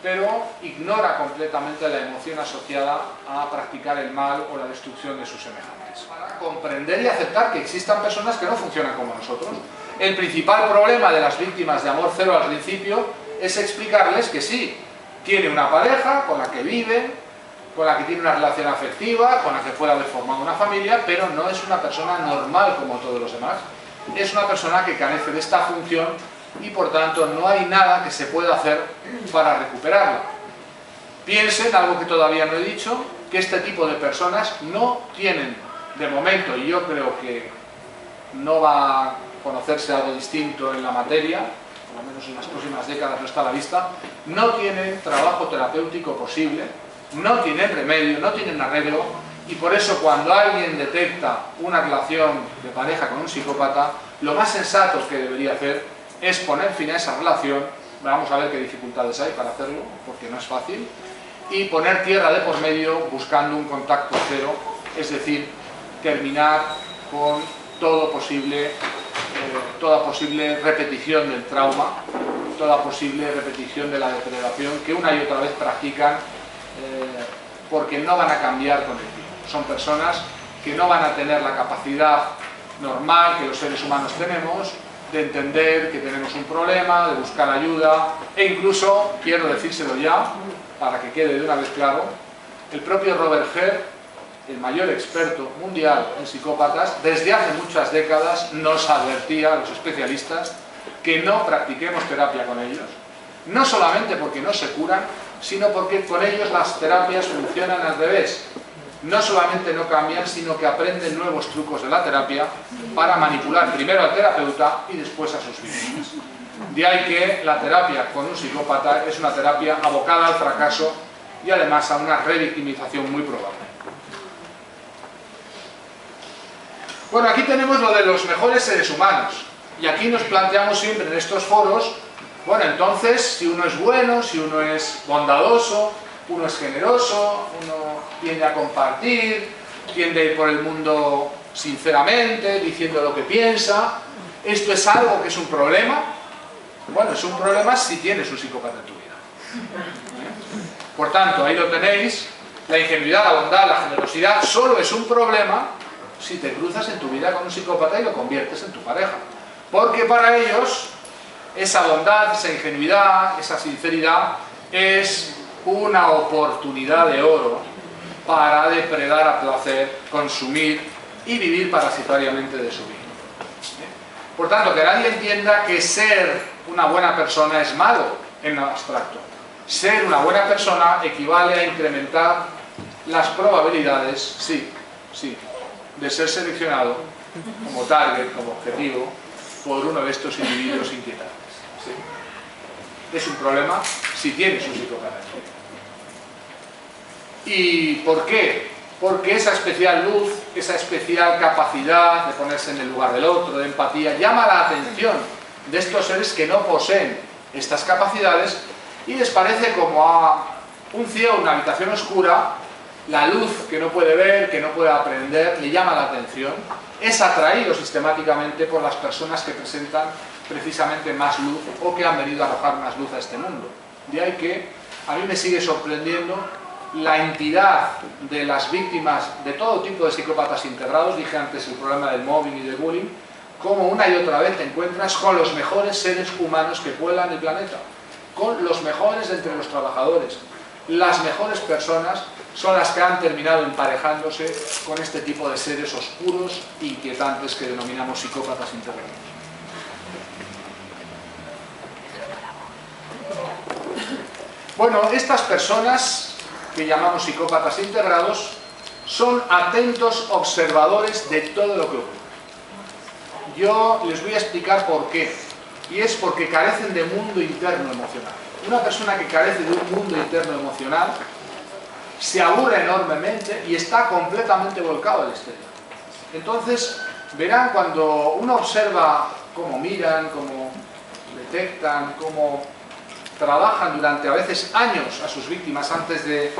pero ignora completamente la emoción asociada a practicar el mal o la destrucción de sus semejantes. Para comprender y aceptar que existan personas que no funcionan como nosotros. El principal problema de las víctimas de Amor Cero al principio es explicarles que sí, tiene una pareja con la que vive, con la que tiene una relación afectiva, con la que puede haber formado una familia, pero no es una persona normal como todos los demás. Es una persona que carece de esta función y por tanto no hay nada que se pueda hacer para recuperarla. Piensen, algo que todavía no he dicho, que este tipo de personas no tienen, de momento, y yo creo que no va a conocerse algo distinto en la materia, por lo menos en las próximas décadas no está a la vista, no tienen trabajo terapéutico posible, no tienen remedio, no tienen arreglo, y por eso cuando alguien detecta una relación de pareja con un psicópata, lo más sensato que debería hacer es poner fin a esa relación. Vamos a ver qué dificultades hay para hacerlo, porque no es fácil, y poner tierra de por medio buscando un contacto cero, es decir, terminar con toda posible repetición del trauma, toda posible repetición de la depredación que una y otra vez practican, porque no van a cambiar con el tiempo. Son personas que no van a tener la capacidad normal que los seres humanos tenemos de entender que tenemos un problema, de buscar ayuda, e incluso, quiero decírselo ya, para que quede de una vez claro, el propio Robert Hare, el mayor experto mundial en psicópatas, desde hace muchas décadas nos advertía a los especialistas que no practiquemos terapia con ellos, no solamente porque no se curan, sino porque con ellos las terapias funcionan al revés. No solamente no cambian, sino que aprenden nuevos trucos de la terapia para manipular primero al terapeuta y después a sus víctimas. De ahí que la terapia con un psicópata es una terapia abocada al fracaso y además a una revictimización muy probable. Bueno, aquí tenemos lo de los mejores seres humanos. Y aquí nos planteamos siempre en estos foros, bueno, entonces, si uno es bueno, si uno es bondadoso, uno es generoso, uno tiende a compartir, tiende a ir por el mundo sinceramente, diciendo lo que piensa. ¿Esto es algo que es un problema? Bueno, es un problema si tienes un psicópata en tu vida. Por tanto, ahí lo tenéis, la ingenuidad, la bondad, la generosidad solo es un problema si te cruzas en tu vida con un psicópata y lo conviertes en tu pareja. Porque para ellos, esa bondad, esa ingenuidad, esa sinceridad es una oportunidad de oro para depredar a placer, consumir y vivir parasitariamente de su vida. Por tanto, que nadie entienda que ser una buena persona es malo en abstracto. Ser una buena persona equivale a incrementar las probabilidades, sí, de ser seleccionado como target, como objetivo, por uno de estos individuos inquietantes. ¿Sí? Es un problema si tienes un psicópata. ¿Y por qué? Porque esa especial luz, esa especial capacidad de ponerse en el lugar del otro, de empatía, llama la atención de estos seres que no poseen estas capacidades y les parece como a un ciego en una habitación oscura, la luz que no puede ver, que no puede aprender, le llama la atención, es atraído sistemáticamente por las personas que presentan precisamente más luz o que han venido a arrojar más luz a este mundo. De ahí que a mí me sigue sorprendiendo la entidad de las víctimas de todo tipo de psicópatas integrados, dije antes el problema del mobbing y del bullying, como una y otra vez te encuentras con los mejores seres humanos que pueblan el planeta, con los mejores entre los trabajadores. Las mejores personas son las que han terminado emparejándose con este tipo de seres oscuros e inquietantes que denominamos psicópatas integrados. Bueno, estas personas que llamamos psicópatas integrados son atentos observadores de todo lo que ocurre. Yo les voy a explicar por qué. Y es porque carecen de mundo interno emocional. Una persona que carece de un mundo interno emocional se aburre enormemente y está completamente volcado al exterior. Entonces, verán cuando uno observa cómo miran, cómo detectan, cómo trabajan durante a veces años a sus víctimas antes de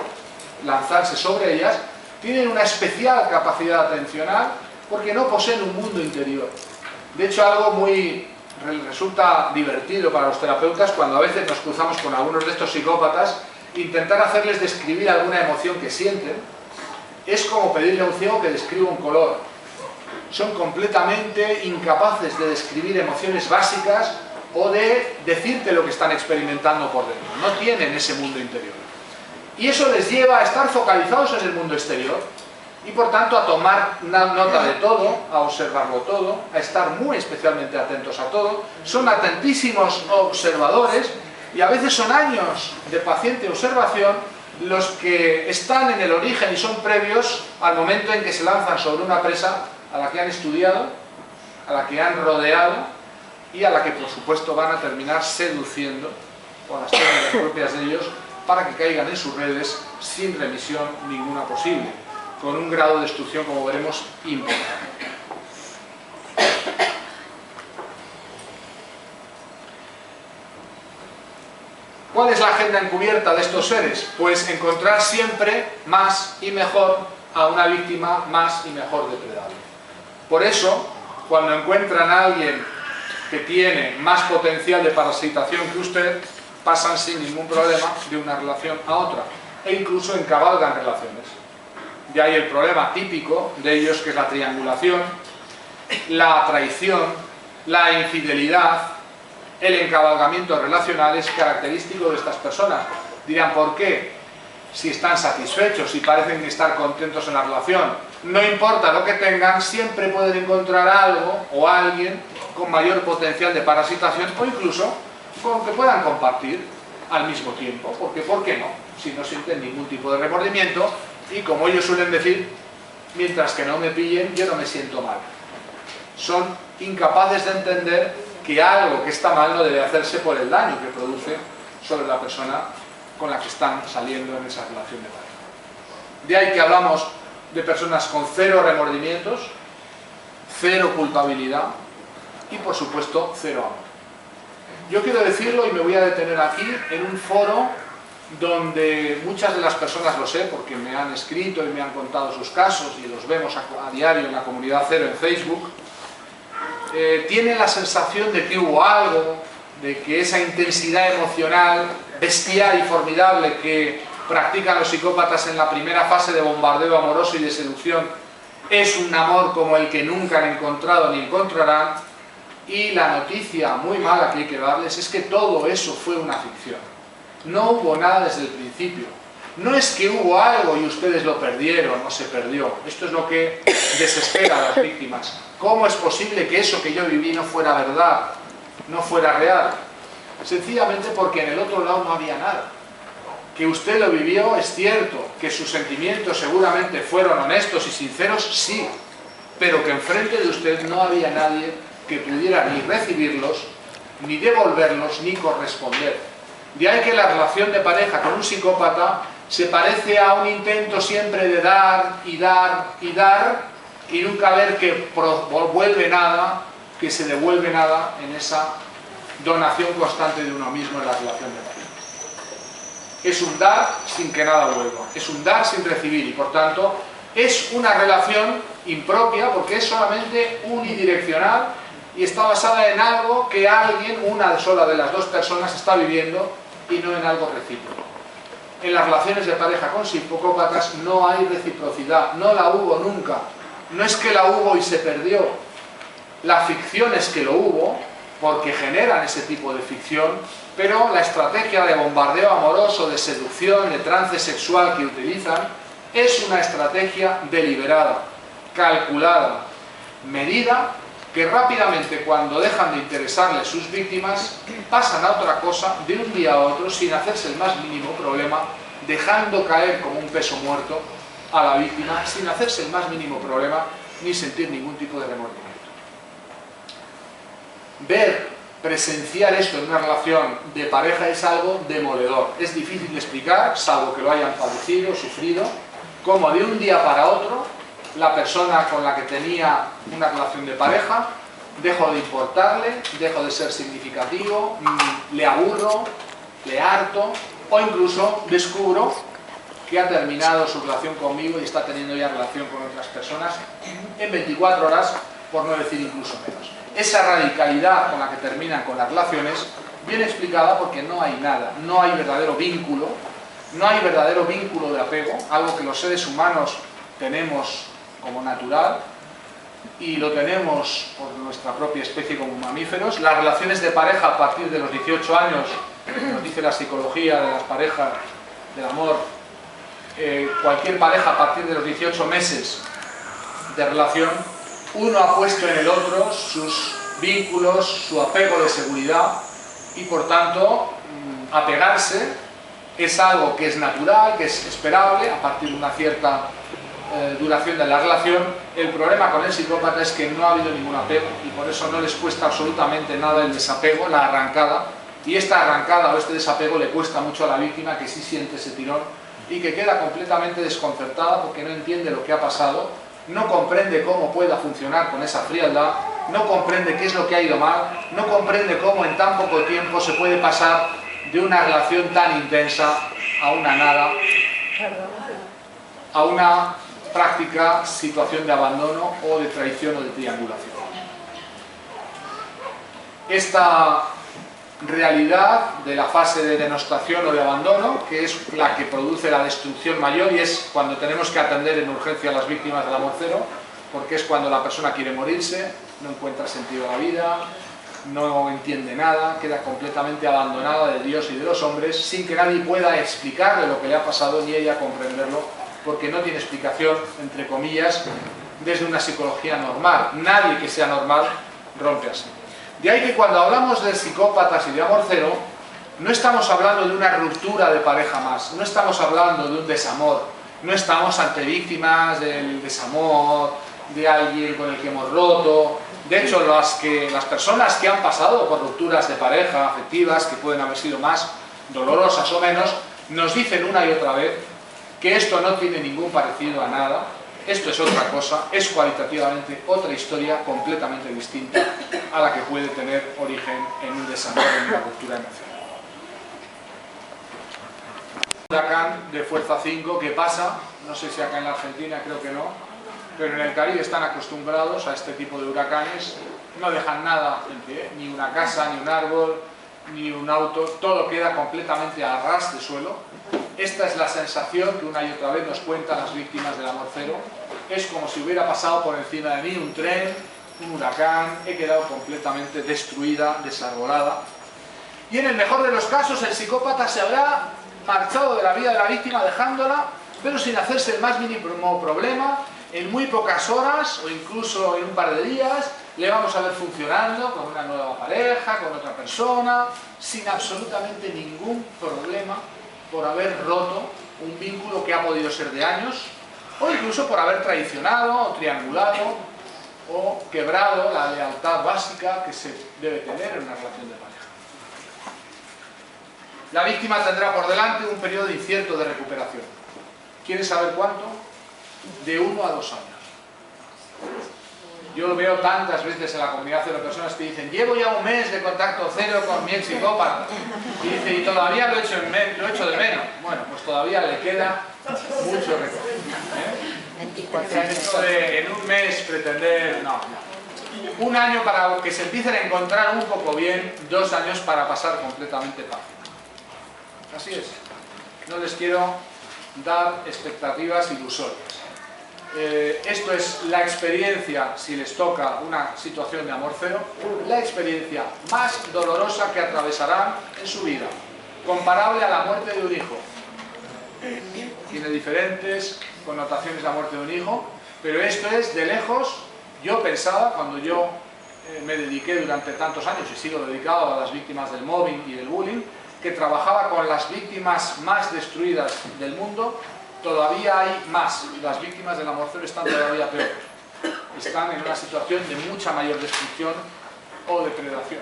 lanzarse sobre ellas, tienen una especial capacidad atencional porque no poseen un mundo interior. De hecho, algo muy resulta divertido para los terapeutas cuando a veces nos cruzamos con algunos de estos psicópatas, intentar hacerles describir alguna emoción que sienten es como pedirle a un ciego que describa un color. Son completamente incapaces de describir emociones básicas o de decirte lo que están experimentando por dentro. No tienen ese mundo interior. Y eso les lleva a estar focalizados en el mundo exterior y por tanto a tomar nota de todo, a observarlo todo, a estar muy especialmente atentos a todo. Son atentísimos observadores y a veces son años de paciente observación los que están en el origen y son previos al momento en que se lanzan sobre una presa a la que han estudiado, a la que han rodeado y a la que por supuesto van a terminar seduciendo con las técnicas propias de ellos para que caigan en sus redes sin remisión ninguna posible, con un grado de destrucción, como veremos, importante. ¿Cuál es la agenda encubierta de estos seres? Pues encontrar siempre más y mejor a una víctima más y mejor depredable. Por eso, cuando encuentran a alguien que tiene más potencial de parasitación que usted, pasan sin ningún problema de una relación a otra e incluso encabalgan relaciones. De ahí el problema típico de ellos, que es la triangulación, la traición, la infidelidad, el encabalgamiento relacional es característico de estas personas. Dirán, ¿por qué? Si están satisfechos, si parecen estar contentos en la relación, no importa lo que tengan, siempre pueden encontrar algo o alguien con mayor potencial de parasitación o incluso con que puedan compartir al mismo tiempo, porque ¿por qué no? Si no sienten ningún tipo de remordimiento y, como ellos suelen decir, mientras que no me pillen, yo no me siento mal. Son incapaces de entender que algo que está mal no debe hacerse por el daño que produce sobre la persona con la que están saliendo en esa relación de pareja. De ahí que hablamos de personas con cero remordimientos, cero culpabilidad y, por supuesto, cero amor. Yo quiero decirlo y me voy a detener aquí en un foro donde muchas de las personas, lo sé porque me han escrito y me han contado sus casos y los vemos a diario en la comunidad Cero en Facebook, tienen la sensación de que hubo algo, de que esa intensidad emocional bestial y formidable que practican los psicópatas en la primera fase de bombardeo amoroso y de seducción es un amor como el que nunca han encontrado ni encontrarán. Y la noticia muy mala que hay que darles es que todo eso fue una ficción. No hubo nada desde el principio. No es que hubo algo y ustedes lo perdieron o se perdió. Esto es lo que desespera a las víctimas. ¿Cómo es posible que eso que yo viví no fuera verdad, no fuera real? Sencillamente porque en el otro lado no había nada. Que usted lo vivió es cierto, que sus sentimientos seguramente fueron honestos y sinceros, sí, pero que enfrente de usted no había nadie que pudiera ni recibirlos, ni devolverlos, ni corresponder. De ahí que la relación de pareja con un psicópata se parece a un intento siempre de dar y dar y dar y nunca ver que vuelve nada, que se devuelve nada en esa donación constante de uno mismo en la relación de pareja. Es un dar sin que nada vuelva, es un dar sin recibir y por tanto es una relación impropia porque es solamente unidireccional y está basada en algo que alguien, una sola de las dos personas, está viviendo y no en algo recíproco. En las relaciones de pareja con psicópatas no hay reciprocidad, no la hubo nunca. No es que la hubo y se perdió. La ficción es que lo hubo, porque generan ese tipo de ficción, pero la estrategia de bombardeo amoroso, de seducción, de trance sexual que utilizan, es una estrategia deliberada, calculada, medida, que rápidamente, cuando dejan de interesarles sus víctimas, pasan a otra cosa de un día a otro sin hacerse el más mínimo problema, dejando caer como un peso muerto a la víctima sin hacerse el más mínimo problema ni sentir ningún tipo de remordimiento. Presenciar esto en una relación de pareja es algo demoledor. Es difícil de explicar, salvo que lo hayan padecido, sufrido, cómo de un día para otro la persona con la que tenía una relación de pareja dejo de importarle, dejo de ser significativo, le aburro, le harto, o incluso descubro que ha terminado su relación conmigo y está teniendo ya relación con otras personas en 24 horas, por no decir incluso menos. Esa radicalidad con la que terminan con las relaciones viene explicada porque no hay nada, no hay verdadero vínculo, no hay verdadero vínculo de apego, algo que los seres humanos tenemos como natural y lo tenemos por nuestra propia especie como mamíferos. Las relaciones de pareja a partir de los 18 años, nos dice la psicología de las parejas, del amor, cualquier pareja a partir de los 18 meses de relación, uno ha puesto en el otro sus vínculos, su apego de seguridad y por tanto apegarse es algo que es natural, que es esperable a partir de una cierta duración de la relación. El problema con el psicópata es que no ha habido ningún apego y por eso no les cuesta absolutamente nada el desapego, la arrancada, y esta arrancada o este desapego le cuesta mucho a la víctima, que sí siente ese tirón y que queda completamente desconcertada porque no entiende lo que ha pasado, no comprende cómo pueda funcionar con esa frialdad, no comprende qué es lo que ha ido mal, no comprende cómo en tan poco tiempo se puede pasar de una relación tan intensa a una nada, a una práctica situación de abandono o de traición o de triangulación. Esta realidad de la fase de denostación o de abandono, que es la que produce la destrucción mayor y es cuando tenemos que atender en urgencia a las víctimas del amor cero, porque es cuando la persona quiere morirse, no encuentra sentido a la vida, no entiende nada, queda completamente abandonada de Dios y de los hombres, sin que nadie pueda explicarle lo que le ha pasado ni ella comprenderlo, porque no tiene explicación, entre comillas, desde una psicología normal. Nadie que sea normal rompe así. De ahí que cuando hablamos de psicópatas y de amor cero, no estamos hablando de una ruptura de pareja más, no estamos hablando de un desamor, no estamos ante víctimas del desamor, de alguien con el que hemos roto. De hecho, las personas que han pasado por rupturas de pareja afectivas, que pueden haber sido más dolorosas o menos, nos dicen una y otra vez que esto no tiene ningún parecido a nada, esto es otra cosa, es cualitativamente otra historia completamente distinta a la que puede tener origen en un desamor, en una ruptura emocional. Un huracán de fuerza 5 que pasa, no sé si acá en la Argentina, creo que no, pero en el Caribe están acostumbrados a este tipo de huracanes, no dejan nada en pie, ni una casa, ni un árbol, ni un auto, todo queda completamente a ras de suelo. Esta es la sensación que una y otra vez nos cuentan las víctimas del amor cero. Es como si hubiera pasado por encima de mí un tren, un huracán, he quedado completamente destruida, desarbolada. Y en el mejor de los casos el psicópata se habrá marchado de la vida de la víctima dejándola, pero sin hacerse el más mínimo problema. En muy pocas horas o incluso en un par de días le vamos a ver funcionando con una nueva pareja, con otra persona, sin absolutamente ningún problema por haber roto un vínculo que ha podido ser de años o incluso por haber traicionado o triangulado o quebrado la lealtad básica que se debe tener en una relación de pareja. La víctima tendrá por delante un periodo incierto de recuperación. ¿Quieres saber cuánto? De 1 a 2 años. Yo lo veo tantas veces en la comunidad de personas que dicen llevo ya un mes de contacto cero con mi ex psicópata y dice y todavía lo he hecho de menos. Bueno, pues todavía le queda mucho recorrido. Esto de en un mes pretender, no. Un año para que se empiecen a encontrar un poco bien, 2 años para pasar completamente página. Así es. No les quiero dar expectativas ilusorias. Esto es la experiencia, si les toca una situación de amor cero, la experiencia más dolorosa que atravesarán en su vida, comparable a la muerte de un hijo. Tiene diferentes connotaciones la muerte de un hijo, pero esto es de lejos. Yo pensaba, cuando yo me dediqué durante tantos años y sigo dedicado a las víctimas del mobbing y del bullying, que trabajaba con las víctimas más destruidas del mundo, todavía hay más. Las víctimas del amor cero están todavía peores. Están en una situación de mucha mayor destrucción o depredación.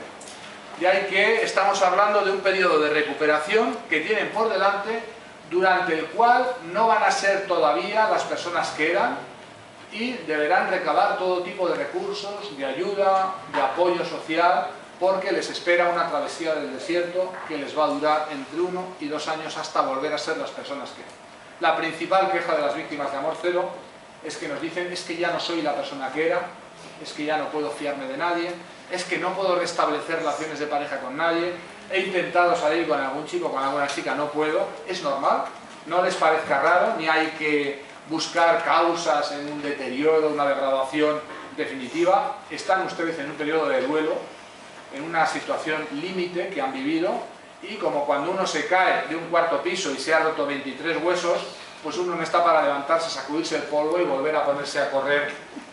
De ahí que estamos hablando de un periodo de recuperación que tienen por delante, durante el cual no van a ser todavía las personas que eran y deberán recabar todo tipo de recursos, de ayuda, de apoyo social, porque les espera una travesía del desierto que les va a durar entre 1 y 2 años hasta volver a ser las personas que eran. La principal queja de las víctimas de amor cero es que nos dicen: es que ya no soy la persona que era, es que ya no puedo fiarme de nadie, es que no puedo restablecer relaciones de pareja con nadie, he intentado salir con algún chico, con alguna chica, no puedo. Es normal, no les parezca raro, ni hay que buscar causas en un deterioro, una degradación definitiva. Están ustedes en un periodo de duelo, en una situación límite que han vivido, y como cuando uno se cae de un 4º piso y se ha roto 23 huesos, pues uno no está para levantarse, sacudirse el polvo y volver a ponerse a correr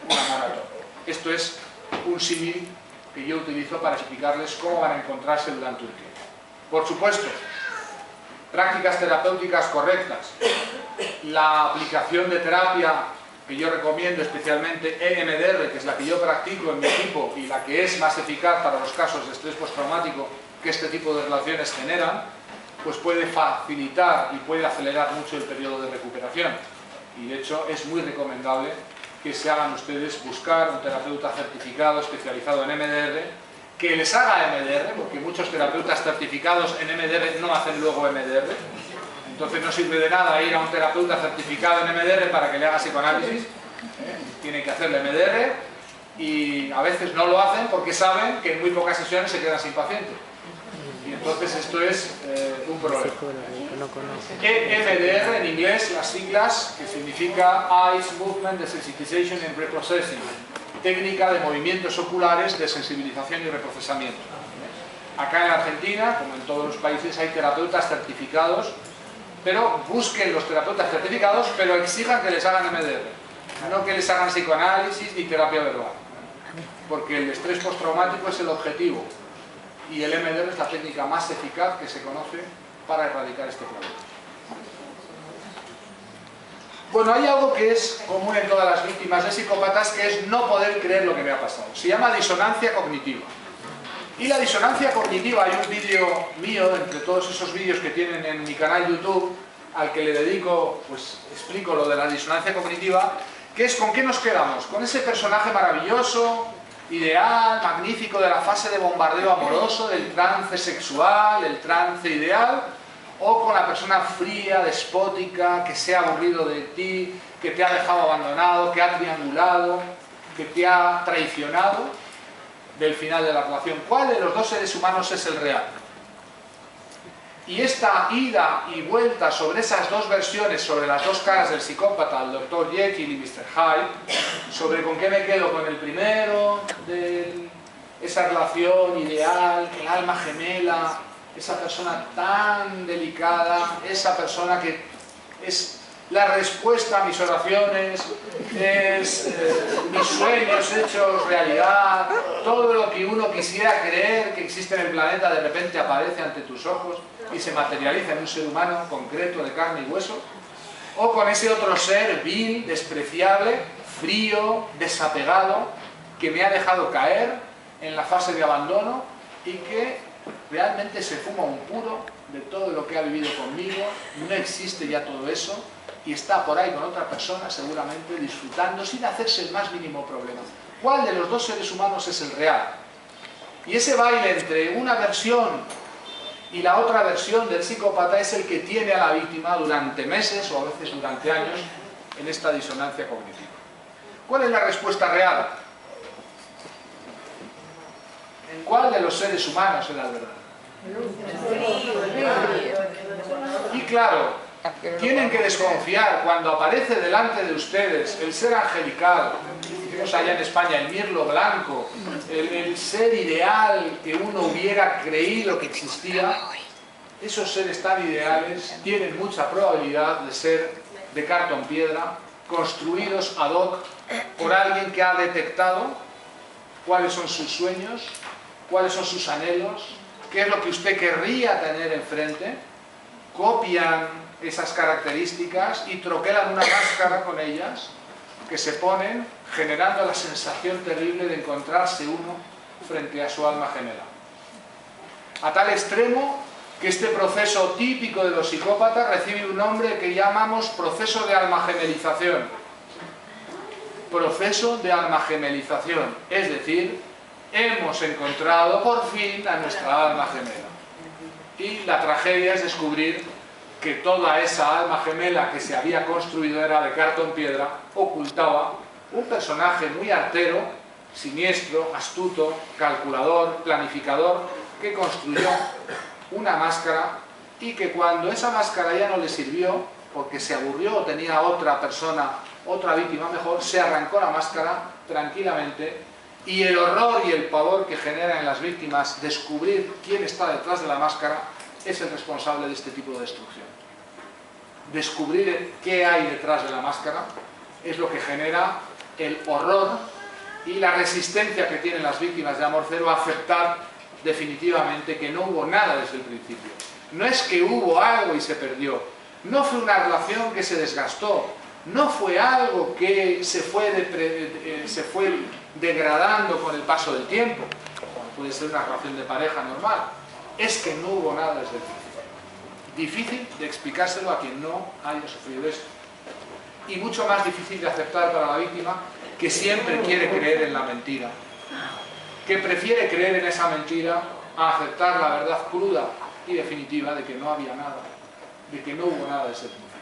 una maratón. Esto es un símil que yo utilizo para explicarles cómo van a encontrarse durante un tiempo. Por supuesto, prácticas terapéuticas correctas, la aplicación de terapia que yo recomiendo, especialmente EMDR, que es la que yo practico en mi equipo y la que es más eficaz para los casos de estrés postraumático que este tipo de relaciones generan, pues puede facilitar y puede acelerar mucho el periodo de recuperación. Y de hecho es muy recomendable que se hagan ustedes buscar un terapeuta certificado especializado en EMDR, que les haga EMDR, porque muchos terapeutas certificados en EMDR no hacen luego EMDR. Entonces no sirve de nada ir a un terapeuta certificado en EMDR para que le haga psicoanálisis. Tiene que hacerle EMDR y a veces no lo hacen porque saben que en muy pocas sesiones se quedan sin paciente. Y entonces esto es un problema. EMDR en inglés, las siglas, que significa Eyes Movement Desensitization and Reprocessing, técnica de movimientos oculares de sensibilización y reprocesamiento. Acá en Argentina, como en todos los países, hay terapeutas certificados, pero busquen los terapeutas certificados, pero exijan que les hagan EMDR, no que les hagan psicoanálisis ni terapia verbal, porque el estrés postraumático es el objetivo y el EMDR es la técnica más eficaz que se conoce para erradicar este problema. Bueno, hay algo que es común en todas las víctimas de psicópatas, que es no poder creer lo que me ha pasado. Se llama disonancia cognitiva. Y la disonancia cognitiva, hay un vídeo mío, entre todos esos vídeos que tienen en mi canal YouTube, al que le dedico, pues explico lo de la disonancia cognitiva, que es con qué nos quedamos, con ese personaje maravilloso, ideal, magnífico de la fase de bombardeo amoroso, del trance sexual, el trance ideal, o con la persona fría, despótica, que se ha aburrido de ti, que te ha dejado abandonado, que ha triangulado, que te ha traicionado del final de la relación. ¿Cuál de los dos seres humanos es el real? Y esta ida y vuelta sobre esas dos versiones, sobre las dos caras del psicópata, el Dr. Jekyll y Mr. Hyde, sobre con qué me quedo, con el primero, de esa relación ideal, el alma gemela, esa persona tan delicada, esa persona que es la respuesta a mis oraciones, es mis sueños hechos realidad, todo lo que uno quisiera creer que existe en el planeta de repente aparece ante tus ojos y se materializa en un ser humano concreto de carne y hueso, o con ese otro ser vil, despreciable, frío, desapegado, que me ha dejado caer en la fase de abandono y que realmente se fuma un puro de todo lo que ha vivido conmigo, no existe ya todo eso y está por ahí con otra persona seguramente disfrutando sin hacerse el más mínimo problema. ¿Cuál de los dos seres humanos es el real? Y ese baile entre una versión y la otra versión del psicópata es el que tiene a la víctima durante meses o a veces durante años en esta disonancia cognitiva. ¿Cuál es la respuesta real? ¿En cuál de los seres humanos es la verdad? Y claro, tienen que desconfiar cuando aparece delante de ustedes el ser angelical, decimos allá en España, el mirlo blanco, el ser ideal que uno hubiera creído que existía. Esos seres tan ideales tienen mucha probabilidad de ser de cartón piedra, construidos ad hoc por alguien que ha detectado cuáles son sus sueños, cuáles son sus anhelos, qué es lo que usted querría tener enfrente, copian esas características y troquelan una máscara con ellas que se ponen generando la sensación terrible de encontrarse uno frente a su alma gemela. A tal extremo que este proceso típico de los psicópatas recibe un nombre que llamamos proceso de almagemelización. Proceso de almagemelización, es decir, hemos encontrado por fin a nuestra alma gemela. Y la tragedia es descubrir que toda esa alma gemela que se había construido era de cartón piedra, ocultaba un personaje muy artero, siniestro, astuto, calculador, planificador, que construyó una máscara y que cuando esa máscara ya no le sirvió, porque se aburrió o tenía otra persona, otra víctima mejor, se arrancó la máscara tranquilamente, y el horror y el pavor que genera en las víctimas descubrir quién está detrás de la máscara es el responsable de este tipo de destrucción. Descubrir qué hay detrás de la máscara es lo que genera el horror y la resistencia que tienen las víctimas de Amor Cero a aceptar definitivamente que no hubo nada desde el principio. No es que hubo algo y se perdió, no fue una relación que se desgastó, no fue algo que se fue degradando con el paso del tiempo, como puede ser una relación de pareja normal, es que no hubo nada desde el principio. Difícil de explicárselo a quien no haya sufrido esto, y mucho más difícil de aceptar para la víctima, que siempre quiere creer en la mentira, que prefiere creer en esa mentira a aceptar la verdad cruda y definitiva de que no había nada, de que no hubo nada desde el principio.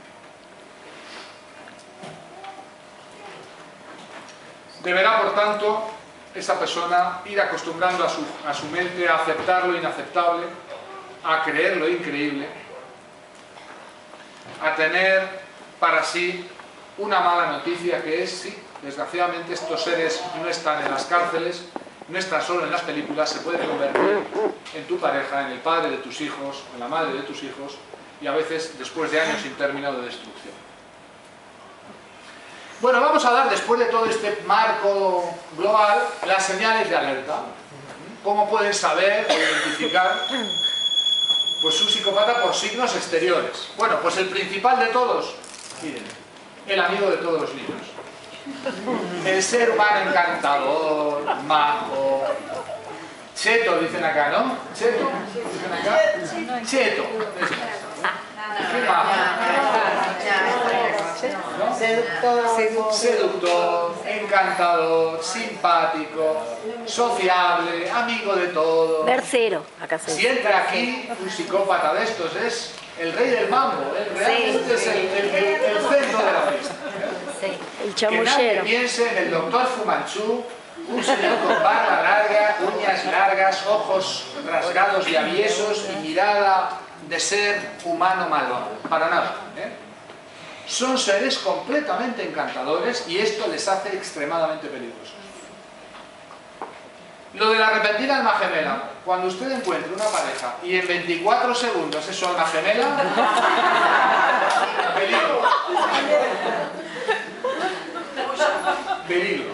Deberá, por tanto, esa persona ir acostumbrando a su mente a aceptar lo inaceptable, a creer lo increíble, a tener para sí una mala noticia que es, sí, desgraciadamente estos seres no están en las cárceles, no están solo en las películas, se pueden convertir en tu pareja, en el padre de tus hijos, en la madre de tus hijos, y a veces después de años sin término de destrucción. Bueno, vamos a dar, después de todo este marco global, las señales de alerta. ¿Cómo pueden saber o identificar pues, un psicópata por signos exteriores? Bueno, pues el principal de todos, miren, el amigo de todos los niños. El ser humano encantador, majo, cheto, dicen acá, ¿no? ¿Cheto? ¿Dicen acá? Cheto. Qué majo. ¿No? Seductor, encantador, simpático, sociable, amigo de todo. Tercero, acá se Si entra aquí un psicópata de estos, es el rey del mambo, realmente es el centro de la fiesta. Sí, el Que nadie chamullero. piense en el doctor Fumanchu, un señor con barba larga, uñas largas, ojos rasgados y aviesos y mirada de ser humano malvado. Para nada. Son seres completamente encantadores y esto les hace extremadamente peligrosos. Lo de la repentina alma gemela. Cuando usted encuentre una pareja y en 24 segundos es su alma gemela, peligro. Peligro.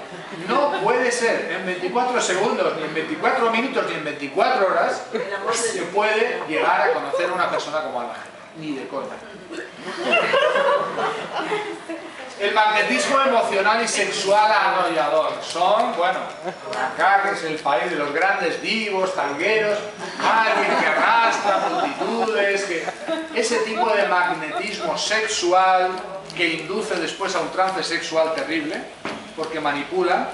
No puede ser en 24 segundos, ni en 24 minutos, ni en 24 horas se puede llegar a conocer a una persona como alma gemela. Ni de coña. El magnetismo emocional y sexual arrollador. Son, bueno, acá que es el país de los grandes divos, tangueros, alguien que arrastra multitudes, que ese tipo de magnetismo sexual que induce después a un trance sexual terrible, porque manipulan,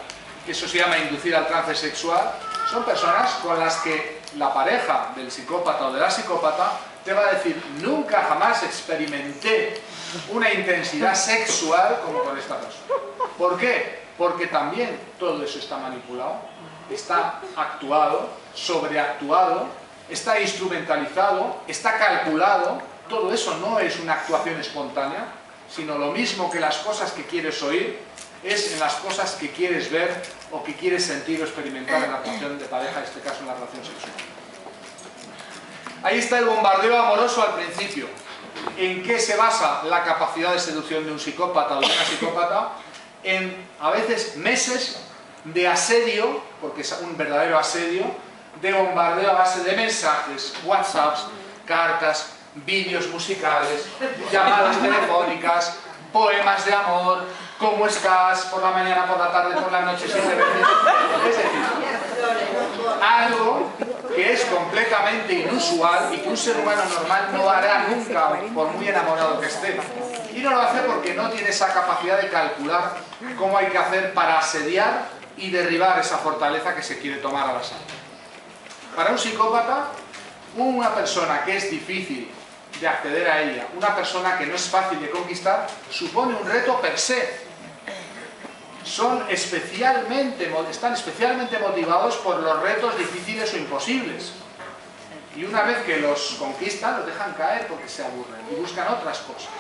eso se llama inducir al trance sexual, son personas con las que la pareja del psicópata o de la psicópata te va a decir, nunca jamás experimenté una intensidad sexual como con esta persona. ¿Por qué? Porque también todo eso está manipulado, está actuado, sobreactuado, está instrumentalizado, está calculado. Todo eso no es una actuación espontánea, sino lo mismo que las cosas que quieres oír, es en las cosas que quieres ver o que quieres sentir o experimentar en la relación de pareja, en este caso en la relación sexual. Ahí está el bombardeo amoroso al principio. ¿En qué se basa la capacidad de seducción de un psicópata o de una psicópata? En, a veces, meses de asedio, porque es un verdadero asedio, de bombardeo a base de mensajes, WhatsApps, cartas, vídeos musicales, llamadas telefónicas, poemas de amor, cómo estás, por la mañana, por la tarde, por la noche, 7 veces. Es decir, algo que es completamente inusual y que un ser humano normal no hará nunca, por muy enamorado que esté. Y no lo hace porque no tiene esa capacidad de calcular cómo hay que hacer para asediar y derribar esa fortaleza que se quiere tomar al asalto. Para un psicópata, una persona que es difícil de acceder a ella, una persona que no es fácil de conquistar, supone un reto per se. Están especialmente motivados por los retos difíciles o imposibles. Y una vez que los conquistan, los dejan caer porque se aburren y buscan otras cosas.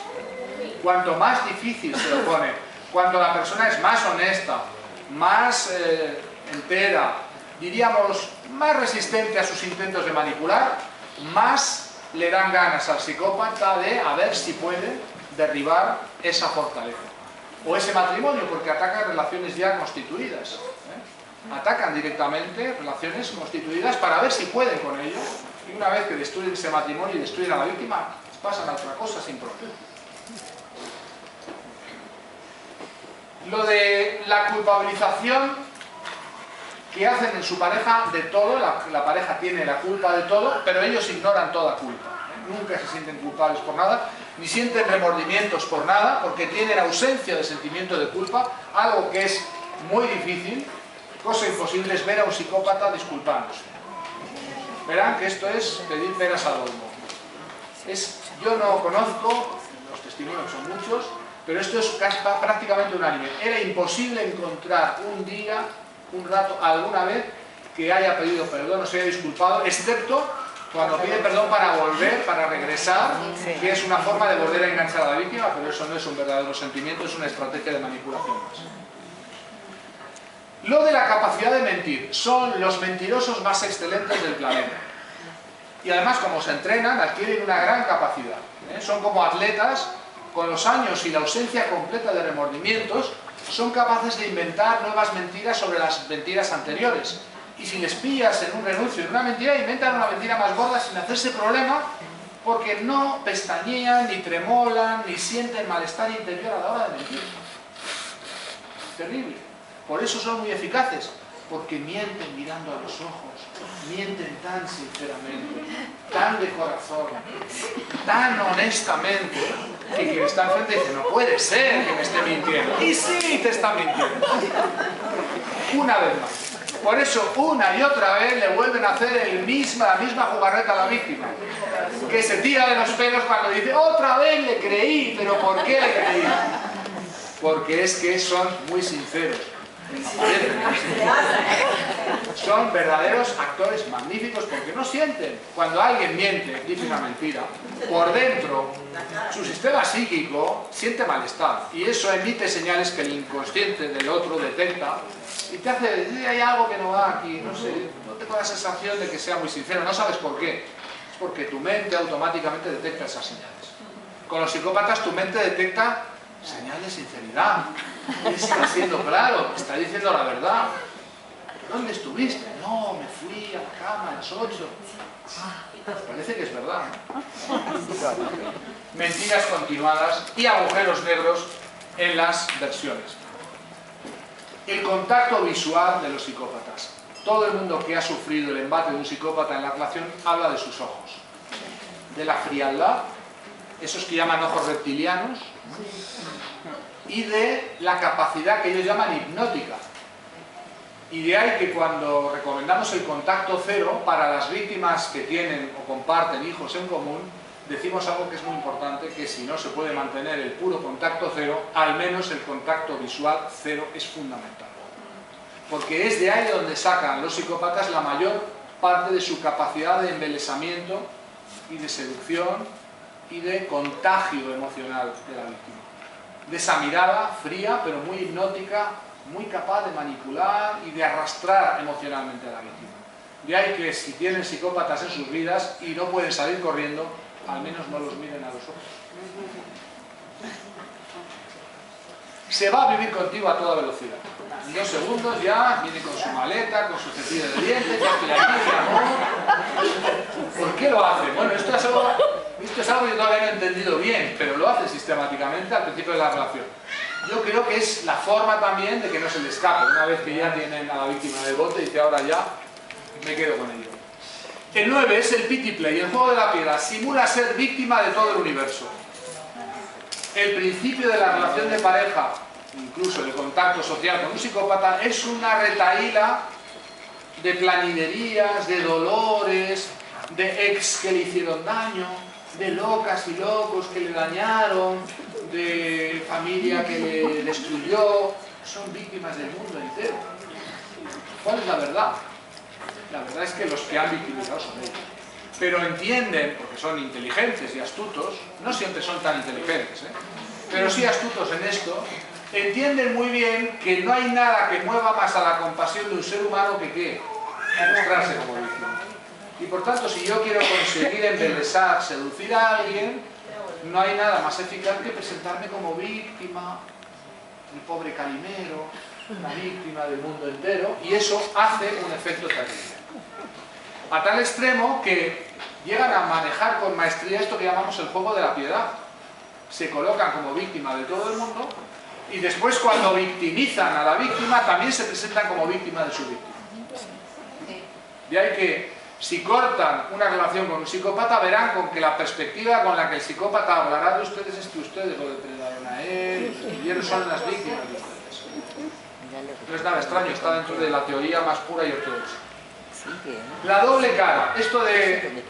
Cuanto más difícil se lo pone, cuando la persona es más honesta, más entera, diríamos, más resistente a sus intentos de manipular, más le dan ganas al psicópata de a ver si puede derribar esa fortaleza. O ese matrimonio, porque atacan relaciones ya constituidas. Atacan directamente relaciones constituidas para ver si pueden con ello. Y una vez que destruyen ese matrimonio y destruyen a la víctima, pasan a otra cosa sin problema. Lo de la culpabilización que hacen en su pareja de todo, la pareja tiene la culpa de todo, pero ellos ignoran toda culpa. Nunca se sienten culpables por nada, ni sienten remordimientos por nada, porque tienen ausencia de sentimiento de culpa, algo que es muy difícil, cosa imposible es ver a un psicópata disculpándose. Verán que esto es pedir peras al olmo. Yo no conozco, los testimonios son muchos, pero esto es prácticamente unánime. Era imposible encontrar un día, un rato, alguna vez que haya pedido perdón o se haya disculpado, excepto cuando pide perdón para volver, para regresar, que es una forma de volver a enganchar a la víctima, pero eso no es un verdadero sentimiento, es una estrategia de manipulación más. Lo de la capacidad de mentir. Son los mentirosos más excelentes del planeta. Y además, como se entrenan, adquieren una gran capacidad. Son como atletas, con los años y la ausencia completa de remordimientos, son capaces de inventar nuevas mentiras sobre las mentiras anteriores. Y si les pillas en un renuncio en una mentira, inventan una mentira más gorda sin hacerse problema, porque no pestañean, ni tremolan, ni sienten malestar interior a la hora de mentir. Terrible. Por eso son muy eficaces, porque mienten mirando a los ojos, mienten tan sinceramente, tan de corazón, tan honestamente, que quien está enfrente dice, no puede ser que me esté mintiendo. Y sí, te está mintiendo. Una vez más. Por eso, una y otra vez le vuelven a hacer la misma jugarreta a la víctima. Que se tira de los pelos cuando dice, otra vez le creí, pero ¿por qué le creí? Porque es que son muy sinceros. Son verdaderos actores magníficos porque no sienten. Cuando alguien miente, dice una mentira, por dentro, su sistema psíquico siente malestar. Y eso emite señales que el inconsciente del otro detecta y te hace decir, hay algo que no va aquí, no sé, no tengo la sensación de que sea muy sincero, no sabes por qué. Es porque tu mente automáticamente detecta esas señales. Con los psicópatas tu mente detecta señal de sinceridad. Él está siendo claro, está diciendo la verdad. ¿Dónde estuviste? No, me fui a la cama a las 8. Parece que es verdad. Mentiras continuadas y agujeros negros en las versiones. El contacto visual de los psicópatas. Todo el mundo que ha sufrido el embate de un psicópata en la relación habla de sus ojos. De la frialdad, esos que llaman ojos reptilianos, y de la capacidad que ellos llaman hipnótica. Y de ahí que cuando recomendamos el contacto cero para las víctimas que tienen o comparten hijos en común, decimos algo que es muy importante, que si no se puede mantener el puro contacto cero, al menos el contacto visual cero es fundamental. Porque es de ahí donde sacan los psicópatas la mayor parte de su capacidad de embelesamiento y de seducción y de contagio emocional de la víctima. De esa mirada fría, pero muy hipnótica, muy capaz de manipular y de arrastrar emocionalmente a la víctima. De ahí que si tienen psicópatas en sus vidas y no pueden salir corriendo, al menos no los miren a los ojos. Se va a vivir contigo a toda velocidad. En 2 segundos ya viene con su maleta, con su cepillo de dientes, ya te la dice, amor. ¿Por qué lo hace? Bueno, esto es algo que yo todavía no he entendido bien, pero lo hace sistemáticamente al principio de la relación. Yo creo que es la forma también de que no se le escape. Una vez que ya tienen a la víctima del bote, dice, ahora ya me quedo con ello. El 9 es el pity play, el juego de la piedra. Simula ser víctima de todo el universo. El principio de la relación de pareja, incluso el contacto social con un psicópata, es una retahíla de planiderías, de dolores, de ex que le hicieron daño, de locas y locos que le dañaron, de familia que le destruyó. Son víctimas del mundo entero. ¿Cuál es la verdad? La verdad es que los que han victimizado son ellos. Pero entienden, porque son inteligentes y astutos, no siempre son tan inteligentes, pero sí astutos en esto, entienden muy bien que no hay nada que mueva más a la compasión de un ser humano que ¿qué? Mostrarse como víctima. Y por tanto, si yo quiero conseguir embelesar, seducir a alguien, no hay nada más eficaz que presentarme como víctima, el pobre calimero, la víctima del mundo entero, y eso hace un efecto terrible. A tal extremo que llegan a manejar con maestría esto que llamamos el juego de la piedad. Se colocan como víctima de todo el mundo y después, cuando victimizan a la víctima, también se presentan como víctima de su víctima. De ahí que, si cortan una relación con un psicópata, verán con que la perspectiva con la que el psicópata hablará de ustedes es que ustedes lo depredaron a él, y ellos son las víctimas de ustedes. No es nada extraño, está dentro de la teoría más pura y ortodoxa. La doble cara, esto de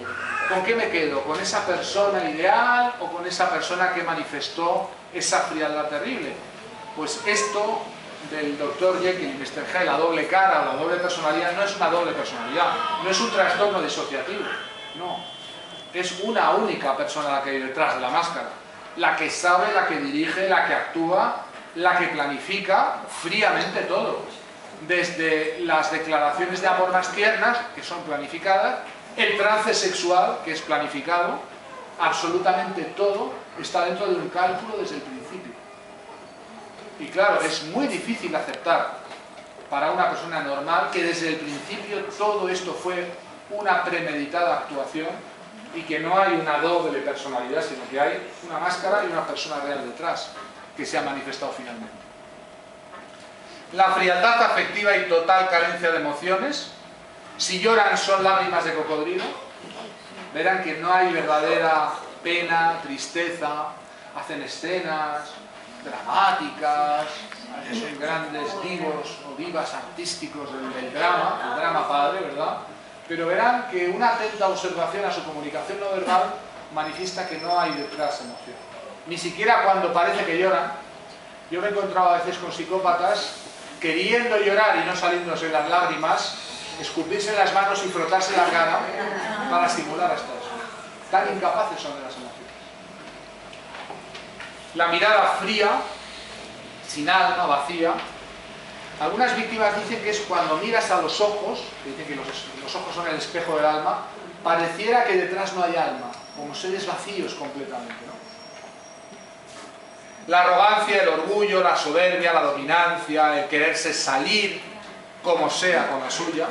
¿con qué me quedo? ¿Con esa persona ideal o con esa persona que manifestó esa frialdad terrible? Pues esto del Dr. Jekyll y Mr. Hyde, la doble cara o la doble personalidad, no es una doble personalidad, no es un trastorno disociativo, no. Es una única persona la que hay detrás de la máscara, la que sabe, la que dirige, la que actúa, la que planifica fríamente todo. Desde las declaraciones de amor más tiernas, que son planificadas, el trance sexual, que es planificado, absolutamente todo está dentro de un cálculo desde el principio. Y claro, es muy difícil aceptar para una persona normal que desde el principio todo esto fue una premeditada actuación y que no hay una doble personalidad, sino que hay una máscara y una persona real detrás, que se ha manifestado finalmente. La frialdad afectiva y total carencia de emociones. Si lloran son lágrimas de cocodrilo. Verán que no hay verdadera pena, tristeza. Hacen escenas dramáticas, son grandes divos o divas artísticos del drama, el drama padre, ¿verdad? Pero verán que una atenta observación a su comunicación no verbal manifiesta que no hay detrás emoción. Ni siquiera cuando parece que lloran. Yo me he encontrado a veces con psicópatas queriendo llorar y no saliéndose las lágrimas, escupirse las manos y frotarse la cara para simular hasta eso. Tan incapaces son de las emociones. La mirada fría, sin alma, vacía. Algunas víctimas dicen que es cuando miras a los ojos, que dicen que los ojos son el espejo del alma, pareciera que detrás no hay alma, como seres vacíos completamente, ¿no? La arrogancia, el orgullo, la soberbia, la dominancia, el quererse salir como sea con la suya,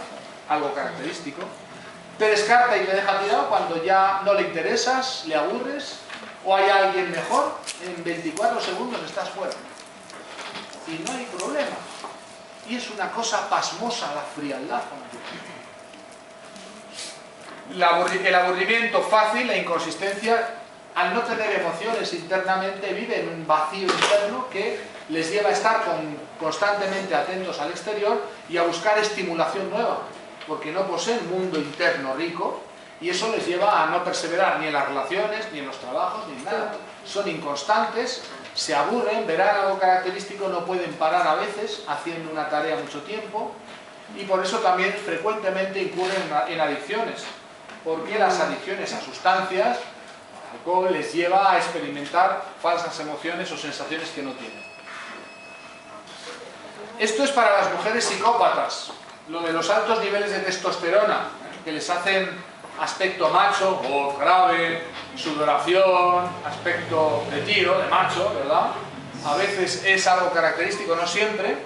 algo característico. Te descarta y te deja tirado cuando ya no le interesas, le aburres, o hay alguien mejor, en 24 segundos estás fuera. Y no hay problema. Y es una cosa pasmosa la frialdad. El aburrimiento fácil, la inconsistencia, al no tener emociones internamente, viven un vacío interno que les lleva a estar constantemente atentos al exterior y a buscar estimulación nueva, porque no poseen mundo interno rico, y eso les lleva a no perseverar ni en las relaciones, ni en los trabajos, ni en nada. Son inconstantes, se aburren, verán algo característico, no pueden parar a veces haciendo una tarea mucho tiempo, y por eso también frecuentemente incurren en adicciones, porque las adicciones a sustancias, alcohol, les lleva a experimentar falsas emociones o sensaciones que no tienen. Esto es para las mujeres psicópatas, lo de los altos niveles de testosterona, que les hacen aspecto macho, voz grave, sudoración, aspecto de tiro, de macho, ¿verdad? A veces es algo característico, no siempre.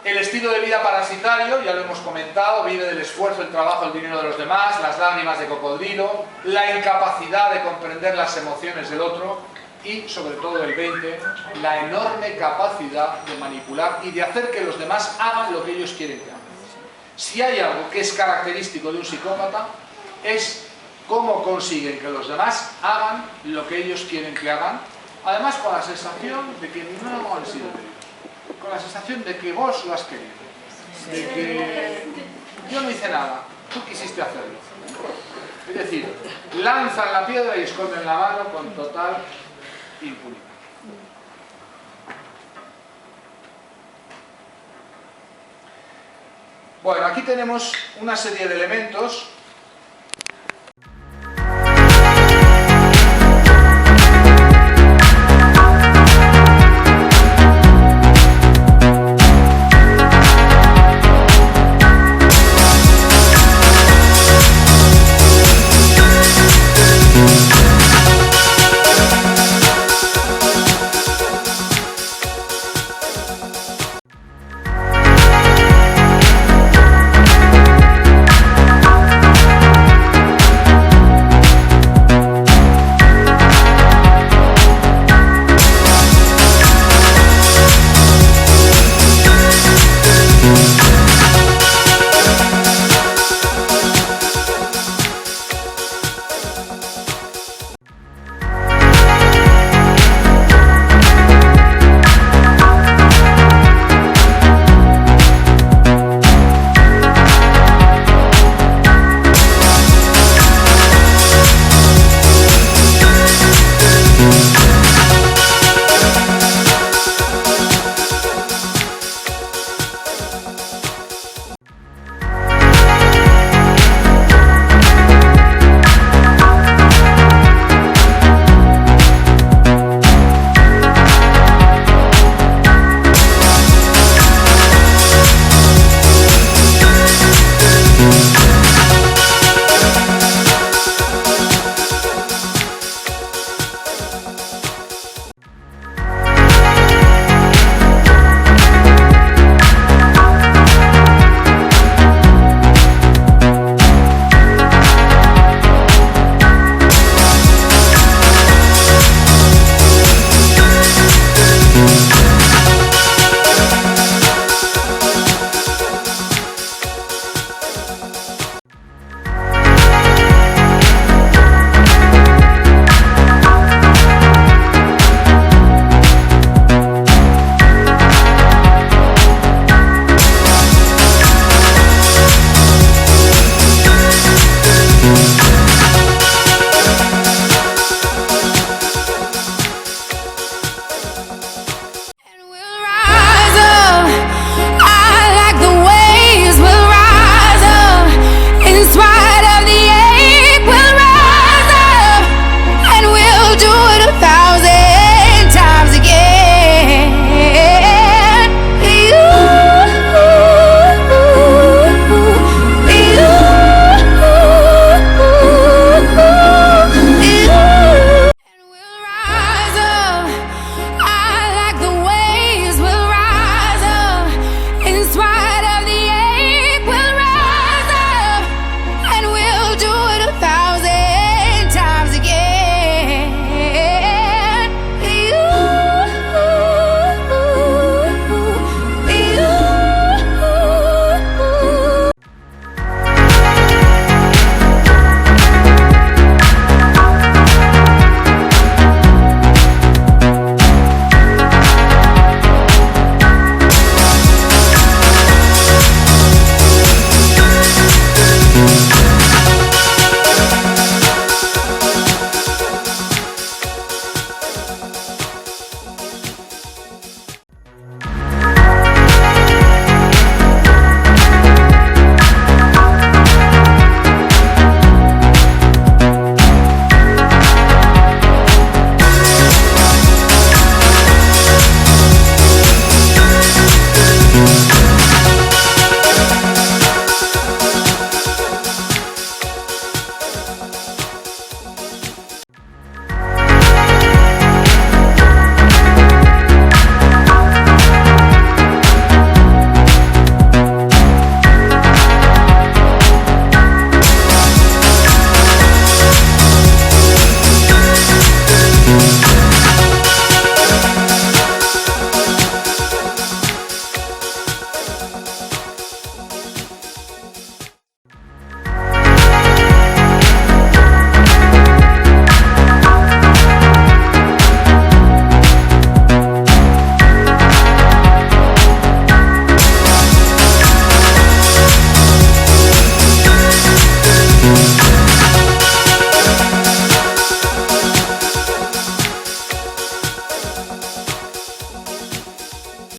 El estilo de vida parasitario, ya lo hemos comentado, vive del esfuerzo, el trabajo, el dinero de los demás, las lágrimas de cocodrilo, la incapacidad de comprender las emociones del otro y, sobre todo el 20, la enorme capacidad de manipular y de hacer que los demás hagan lo que ellos quieren que hagan. Si hay algo que es característico de un psicópata, es cómo consiguen que los demás hagan lo que ellos quieren que hagan, además con la sensación de que no han sido pedidos. Con la sensación de que vos lo has querido, de que yo no hice nada, tú quisiste hacerlo. Es decir, lanzan la piedra y esconden la mano con total impunidad. Bueno, aquí tenemos una serie de elementos